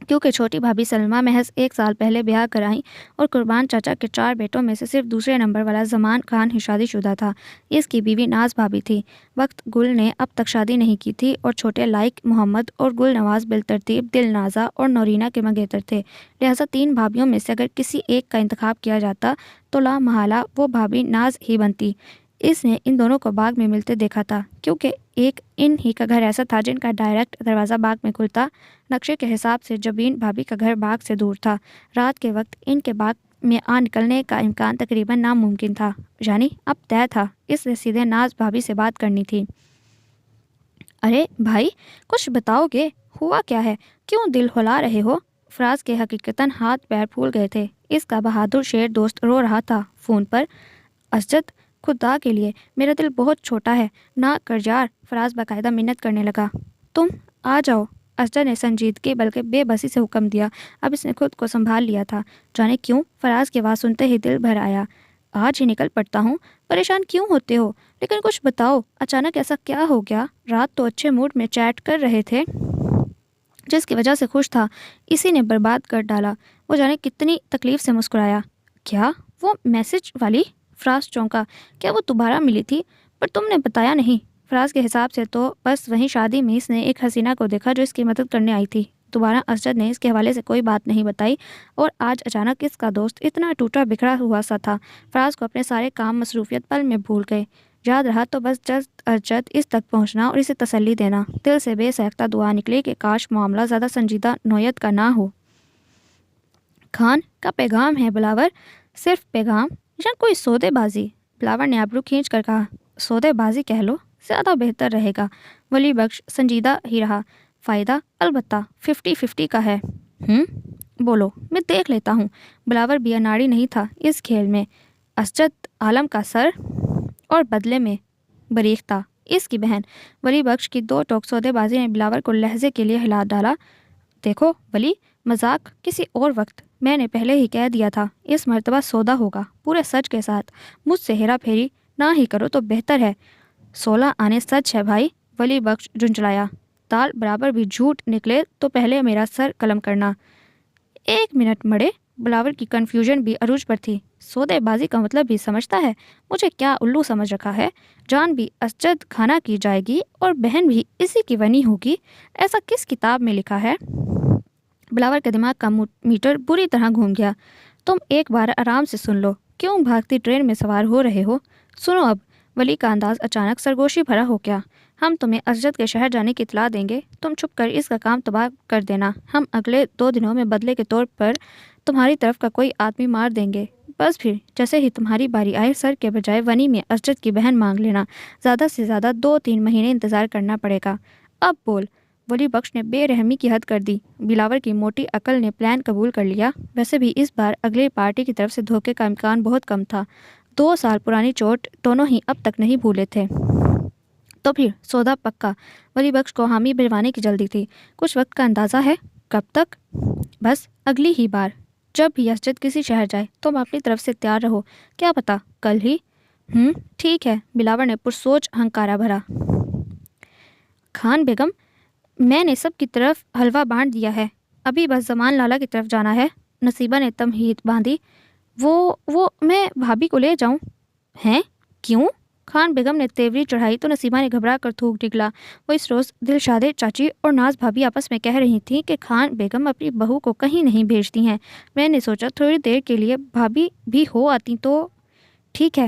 کیونکہ چھوٹی بھابھی سلمہ محض 1 سال پہلے بیاہ کرائیں اور قربان چاچا کے 4 بیٹوں میں سے صرف دوسرے نمبر والا زمان خان ہی شادی شدہ تھا۔ اس کی بیوی ناز بھابھی تھی۔ وقت گل نے اب تک شادی نہیں کی تھی، اور چھوٹے لائق محمد اور گل نواز بالترتیب دل نازا اور نورینہ کے منگیتر تھے، لہٰذا 3 بھابھیوں میں سے اگر کسی ایک کا انتخاب کیا جاتا تو لا محالہ وہ بھابھی ناز ہی بنتی۔ اس نے ان دونوں کو باغ میں ملتے دیکھا تھا، کیونکہ ایک ان ہی کا گھر ایسا تھا جن کا ڈائریکٹ دروازہ باغ میں کھلتا۔ نقشے کے حساب سے جبین بھابھی کا گھر باغ سے دور تھا، رات کے وقت ان کے باغ میں آ نکلنے کا امکان تقریباً ناممکن تھا، یعنی اب طے تھا، اس لیے سیدھے ناز بھابھی سے بات کرنی تھی۔ ارے بھائی، کچھ بتاؤ گے، ہوا کیا ہے، کیوں دل ہلا رہے ہو؟ فراز کے حقیقتاً ہاتھ پیر پھول گئے تھے۔ اس کا بہادر شیر دوست رو رہا تھا فون پر۔ اسجد، خدا کے لیے میرا دل بہت چھوٹا ہے، نہ کر یار۔ فراز باقاعدہ منت کرنے لگا۔ تم آ جاؤ، اسجد نے سنجیدگی بلکہ بے بسی سے حکم دیا۔ اب اس نے خود کو سنبھال لیا تھا۔ جانے کیوں فراز کی آواز سنتے ہی دل بھر آیا۔ آج ہی نکل پڑتا ہوں، پریشان کیوں ہوتے ہو؟ لیکن کچھ بتاؤ، اچانک ایسا کیا ہو گیا؟ رات تو اچھے موڈ میں چیٹ کر رہے تھے، جس کی وجہ سے خوش تھا، اسی نے برباد کر ڈالا۔ وہ جانے کتنی تکلیف سے مسکرایا۔ کیا وہ میسج والی؟ فراز چونکا۔ کیا وہ دوبارہ ملی تھی؟ پر تم نے بتایا نہیں۔ فراز کے حساب سے تو بس وہیں شادی میں اس نے ایک حسینہ کو دیکھا جو اس کی مدد کرنے آئی تھی۔ دوبارہ اسجد نے اس کے حوالے سے کوئی بات نہیں بتائی، اور آج اچانک اس کا دوست اتنا ٹوٹا بکھرا ہوا سا تھا۔ فراز کو اپنے سارے کام مصروفیت پل میں بھول گئے۔ یاد رہا تو بس جلد از جلد اس تک پہنچنا اور اسے تسلی دینا۔ دل سے بے ساختہ دعا نکلی کہ کاش معاملہ زیادہ سنجیدہ نوعیت کا نہ ہو۔ خان کا پیغام ہے بلاور؟ صرف پیغام یا کوئی سودے بازی؟ بلاور نے ابرو کھینچ کر کہا۔ سودے بازی کہہ لو، زیادہ بہتر رہے گا۔ ولی بخش سنجیدہ ہی رہا۔ فائدہ البتہ 50-50 کا ہے۔ بولو، میں دیکھ لیتا ہوں۔ بلاور بھی اناڑی نہیں تھا اس کھیل میں۔ اسجد عالم کا سر اور بدلے میں بریختہ اس کی بہن۔ ولی بخش کی دو ٹوک سودے بازی نے بلاور کو لہجے کے لیے ہلا ڈالا۔ دیکھو ولی، مذاق کسی اور وقت، میں نے پہلے ہی کہہ دیا تھا، اس مرتبہ سودا ہوگا پورے سچ کے ساتھ۔ مجھ سے ہیرا پھیری نہ ہی کرو تو بہتر ہے۔ 16 آنے سچ ہے بھائی، ولی بخش جھنجھلایا۔ تال برابر بھی جھوٹ نکلے تو پہلے میرا سر قلم کرنا۔ 1 منٹ مڑے، بلاور کی کنفیوژن بھی عروج پر تھی۔ سودے بازی کا مطلب بھی سمجھتا ہے؟ مجھے کیا الو سمجھ رکھا ہے؟ جان بھی اسجد کھانا کی جائے گی اور بہن بھی اسی کی بنی ہوگی، ایسا کس کتاب میں لکھا ہے؟ بلاور کے دماغ کا میٹر بری طرح گھوم گیا۔ تم ایک بار آرام سے سن لو، کیوں بھاگتی ٹرین میں سوار ہو رہے ہو؟ سنو اب۔ ولی کا انداز اچانک سرگوشی بھرا ہو گیا۔ ہم تمہیں اسجد کے شہر جانے کی اطلاع دیں گے، تم چھپ کر اس کا کام تباہ کر دینا۔ ہم اگلے 2 دنوں میں بدلے کے طور پر تمہاری طرف کا کوئی آدمی مار دیں گے۔ بس پھر جیسے ہی تمہاری باری آئے، سر کے بجائے ونی میں اسجد کی بہن مانگ لینا۔ زیادہ سے زیادہ 2-3 مہینے انتظار کرنا پڑے گا۔ اب بول۔ ولی بخش نے بے رحمی کی حد کر دی۔ بلاور کی موٹی عقل نے پلان قبول کر لیا۔ ویسے بھی اس بار اگلی پارٹی کی طرف سے دھوکے کا امکان بہت کم تھا۔ 2 سال پرانی چوٹ دونوں ہی اب تک نہیں بھولے تھے۔ تو پھر سودا پکا۔ ولی بخش کو حامی بھجوانے کی جلدی تھی۔ کچھ وقت کا اندازہ ہے؟ کب تک؟ بس اگلی ہی بار جب بھی اسجد کسی شہر جائے تم اپنی طرف سے تیار رہو۔ کیا پتا کل ہی؟ ٹھیک ہے، بلاور نے پرسوچ ہنکارا بھرا۔ خان بیگم، میں نے سب کی طرف حلوہ بانٹ دیا ہے، ابھی بس زمان لالا کی طرف جانا ہے۔ نصیبہ نے تمہید باندھی۔ وہ میں بھابھی کو لے جاؤں؟ ہیں؟ کیوں؟ خان بیگم نے تیوری چڑھائی تو نصیبہ نے گھبرا کر تھوک نکلا۔ وہ اس روز دلشادے چاچی اور ناز بھابھی آپس میں کہہ رہی تھیں کہ خان بیگم اپنی بہو کو کہیں نہیں بھیجتی ہیں۔ میں نے سوچا تھوڑی دیر کے لیے بھابھی بھی ہو آتی تو۔ ٹھیک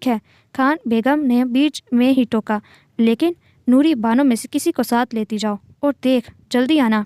ہے، خان بیگم نے بیچ میں ہی ٹوکا، لیکن نوری بانوں میں سے کسی کو ساتھ لیتی جاؤ، اور دیکھ جلدی آنا۔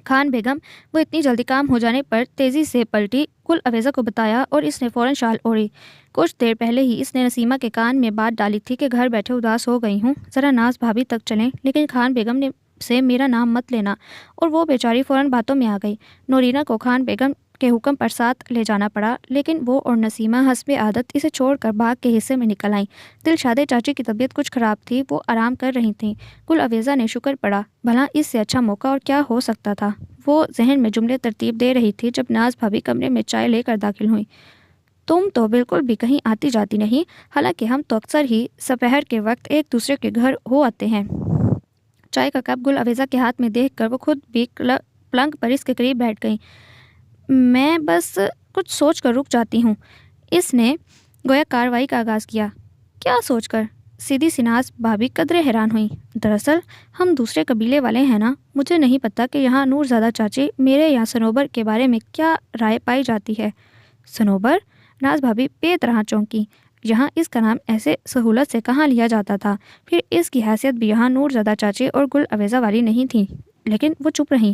خان بیگم، وہ اتنی جلدی کام ہو جانے پر تیزی سے پلٹی۔ گل عویزہ کو بتایا اور اس نے فوراً شال اوڑھی۔ کچھ دیر پہلے ہی اس نے نسیمہ کے کان میں بات ڈالی تھی کہ گھر بیٹھے اداس ہو گئی ہوں، ذرا ناز بھابھی تک چلیں، لیکن خان بیگم نے سے میرا نام مت لینا، اور وہ بیچاری فوراً باتوں میں آ گئی۔ نورینہ کو خان بیگم کے حکم پر ساتھ لے جانا پڑا، لیکن وہ اور نسیمہ حسب عادت اسے چھوڑ کر باغ کے حصے میں نکل آئیں۔ دلشادے چاچی کی طبیعت کچھ خراب تھی، وہ آرام کر رہی تھیں۔ گل عویزہ نے شکر پڑا، بھلا اس سے اچھا موقع اور کیا ہو سکتا تھا۔ وہ ذہن میں جملے ترتیب دے رہی تھی جب ناز بھابھی کمرے میں چائے لے کر داخل ہوئیں۔ تم تو بالکل بھی کہیں آتی جاتی نہیں، حالانکہ ہم تو اکثر ہی سپہر کے وقت ایک دوسرے کے گھر ہو آتے ہیں۔ چائے کا کپ گل عویزہ کے ہاتھ میں دیکھ کر وہ خود بھی پلنگ پر اس کے قریب بیٹھ گئیں۔ میں بس کچھ سوچ کر رک جاتی ہوں، اس نے گویا کارروائی کا آغاز کیا۔ کیا سوچ کر؟ سیدھی سی ناز بھابھی قدرے حیران ہوئیں۔ دراصل ہم دوسرے قبیلے والے ہیں نا، مجھے نہیں پتا کہ یہاں نور زادہ چاچی میرے یا صنوبر کے بارے میں کیا رائے پائی جاتی ہے۔ صنوبر؟ ناز بھابھی بے طرح چونکی۔ یہاں اس کا نام ایسے سہولت سے کہاں لیا جاتا تھا، پھر اس کی حیثیت بھی یہاں نور زادہ چاچی اور گل عویزہ والی نہیں تھی۔ لیکن وہ چپ رہیں۔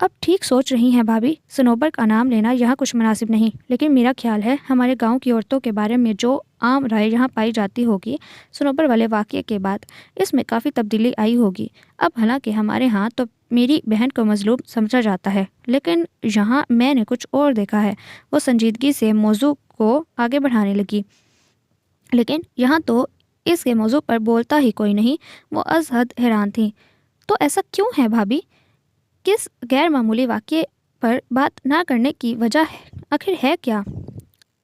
اب ٹھیک سوچ رہی ہیں بھابھی، صنوبر کا نام لینا یہاں کچھ مناسب نہیں، لیکن میرا خیال ہے ہمارے گاؤں کی عورتوں کے بارے میں جو عام رائے یہاں پائی جاتی ہوگی، صنوبر والے واقعے کے بعد اس میں کافی تبدیلی آئی ہوگی۔ اب حالانکہ ہمارے ہاں تو میری بہن کو مظلوم سمجھا جاتا ہے، لیکن یہاں میں نے کچھ اور دیکھا ہے۔ وہ سنجیدگی سے موضوع کو آگے بڑھانے لگی۔ لیکن یہاں تو اس کے موضوع پر بولتا ہی کوئی نہیں۔ وہ از حد حیران تھیں۔ تو ایسا کیوں ہے بھابھی؟ کس غیر معمولی واقعے پر بات نہ کرنے کی وجہ آخر ہے کیا؟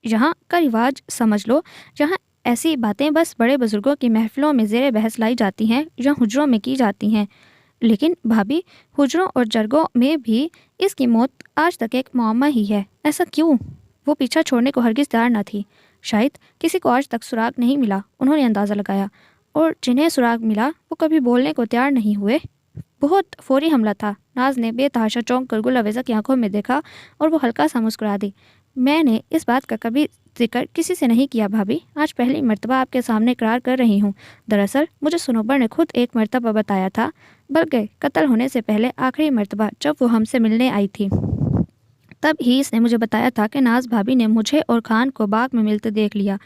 یہاں کا رواج سمجھ لو، جہاں ایسی باتیں بس بڑے بزرگوں کی محفلوں میں زیر بحث لائی جاتی ہیں یا حجروں میں کی جاتی ہیں۔ لیکن بھابھی، حجروں اور جرگوں میں بھی اس کی موت آج تک ایک معمہ ہی ہے، ایسا کیوں؟ وہ پیچھا چھوڑنے کو ہرگز تیار نہ تھی۔ شاید کسی کو آج تک سراغ نہیں ملا، انہوں نے اندازہ لگایا، اور جنہیں سراغ ملا وہ کبھی بولنے کو تیار نہیں ہوئے۔ بہت فوری حملہ تھا۔ ناز نے بے تحاشا چونک کر گل عویزہ کی آنکھوں میں دیکھا اور وہ ہلکا سا مسکرا دی۔ میں نے اس بات کا کبھی ذکر کسی سے نہیں کیا بھابھی، آج پہلی مرتبہ آپ کے سامنے اقرار کر رہی ہوں۔ دراصل مجھے صنوبر نے خود ایک مرتبہ بتایا تھا، بلکہ قتل ہونے سے پہلے آخری مرتبہ جب وہ ہم سے ملنے آئی تھی، تب ہی اس نے مجھے بتایا تھا کہ ناز بھابھی نے مجھے اور خان کو باغ میں ملتے دیکھ لیا۔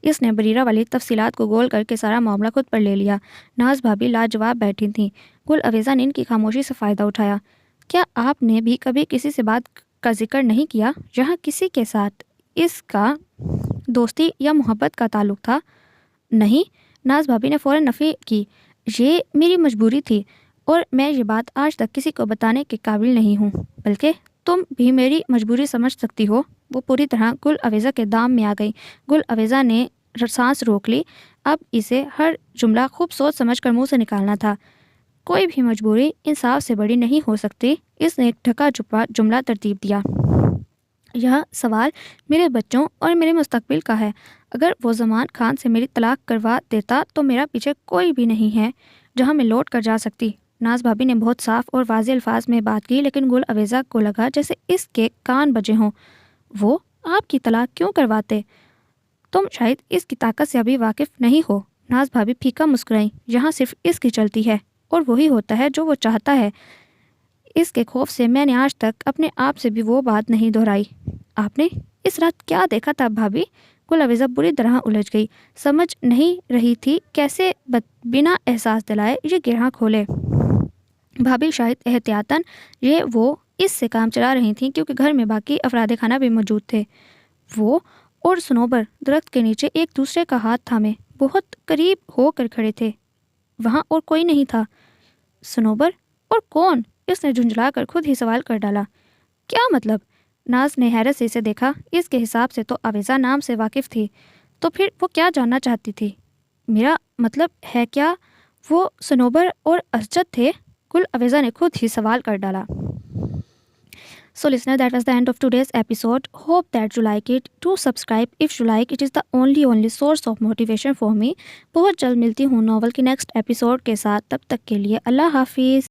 اس نے بریرہ والی تفصیلات کو گول کر کے سارا معاملہ خود پر لے لیا۔ ناز بھابھی لاجواب بیٹھی تھیں۔ گل عویزہ نے ان کی خاموشی سے فائدہ اٹھایا۔ کیا آپ نے بھی کبھی کسی سے بات کا ذکر نہیں کیا جہاں کسی کے ساتھ اس کا دوستی یا محبت کا تعلق تھا؟ نہیں، ناز بھابی نے فوراً نفی کی۔ یہ میری مجبوری تھی اور میں یہ بات آج تک کسی کو بتانے کے قابل نہیں ہوں، بلکہ تم بھی میری مجبوری سمجھ سکتی ہو۔ وہ پوری طرح گل عویزہ کے دام میں آ گئی۔ گل عویزہ نے سانس روک لی۔ اب اسے ہر جملہ خوب سوچ سمجھ کر منہ سے نکالنا تھا۔ کوئی بھی مجبوری انصاف سے بڑی نہیں ہو سکتی۔ اس نے ایک ڈھکا چھپا جملہ ترتیب دیا۔ یہ سوال میرے بچوں اور میرے مستقبل کا ہے۔ اگر وہ زمان خان سے میری طلاق کروا دیتا تو میرا پیچھے کوئی بھی نہیں ہے جہاں میں لوٹ کر جا سکتی۔ ناز بھابی نے بہت صاف اور واضح الفاظ میں بات کی، لیکن گل عویزہ کو لگا جیسے اس کے کان بجے ہوں۔ وہ آپ کی طلاق کیوں کرواتے؟ تم شاید اس کی طاقت سے ابھی واقف نہیں ہو۔ ناز بھابی پھیکا مسکرائیں۔ یہاں صرف اس کی چلتی ہے اور وہی ہوتا ہے جو وہ چاہتا ہے۔ اس کے خوف سے میں نے آج تک اپنے آپ سے بھی وہ بات نہیں دہرائی۔ آپ نے اس رات کیا دیکھا تھا بھابی؟ گل عویزہ بری طرح الجھ گئی، سمجھ نہیں رہی تھی کیسے بنا احساس دلائے یہ گرہ کھولے۔ بھابی شاید احتیاطاً وہ اس سے کام چلا رہی تھیں کیونکہ گھر میں باقی افراد خانہ بھی موجود تھے۔ وہ اور سنوبر درخت کے نیچے ایک دوسرے کا ہاتھ تھامے بہت قریب ہو کر کھڑے تھے۔ وہاں اور کوئی نہیں تھا۔ سنوبر اور کون؟ اس نے جھنجھلا کر خود ہی سوال کر ڈالا۔ کیا مطلب؟ ناز نے حیرت سے اسے دیکھا۔ اس کے حساب سے تو عویزہ نام سے واقف تھی، تو پھر وہ کیا جاننا چاہتی تھی؟ میرا مطلب ہے کیا وہ سنوبر اور اسجد تھے؟ گل عویزہ نے خود ہی سوال کر ڈالا۔ So listener, that was the end of today's episode. Hope that you like it. Do subscribe if you like. It is the only source of motivation for me. بہت جلد ملتی ہوں ناول کی نیکسٹ ایپیسوڈ کے ساتھ۔ تب تک کے لیے اللہ حافظ۔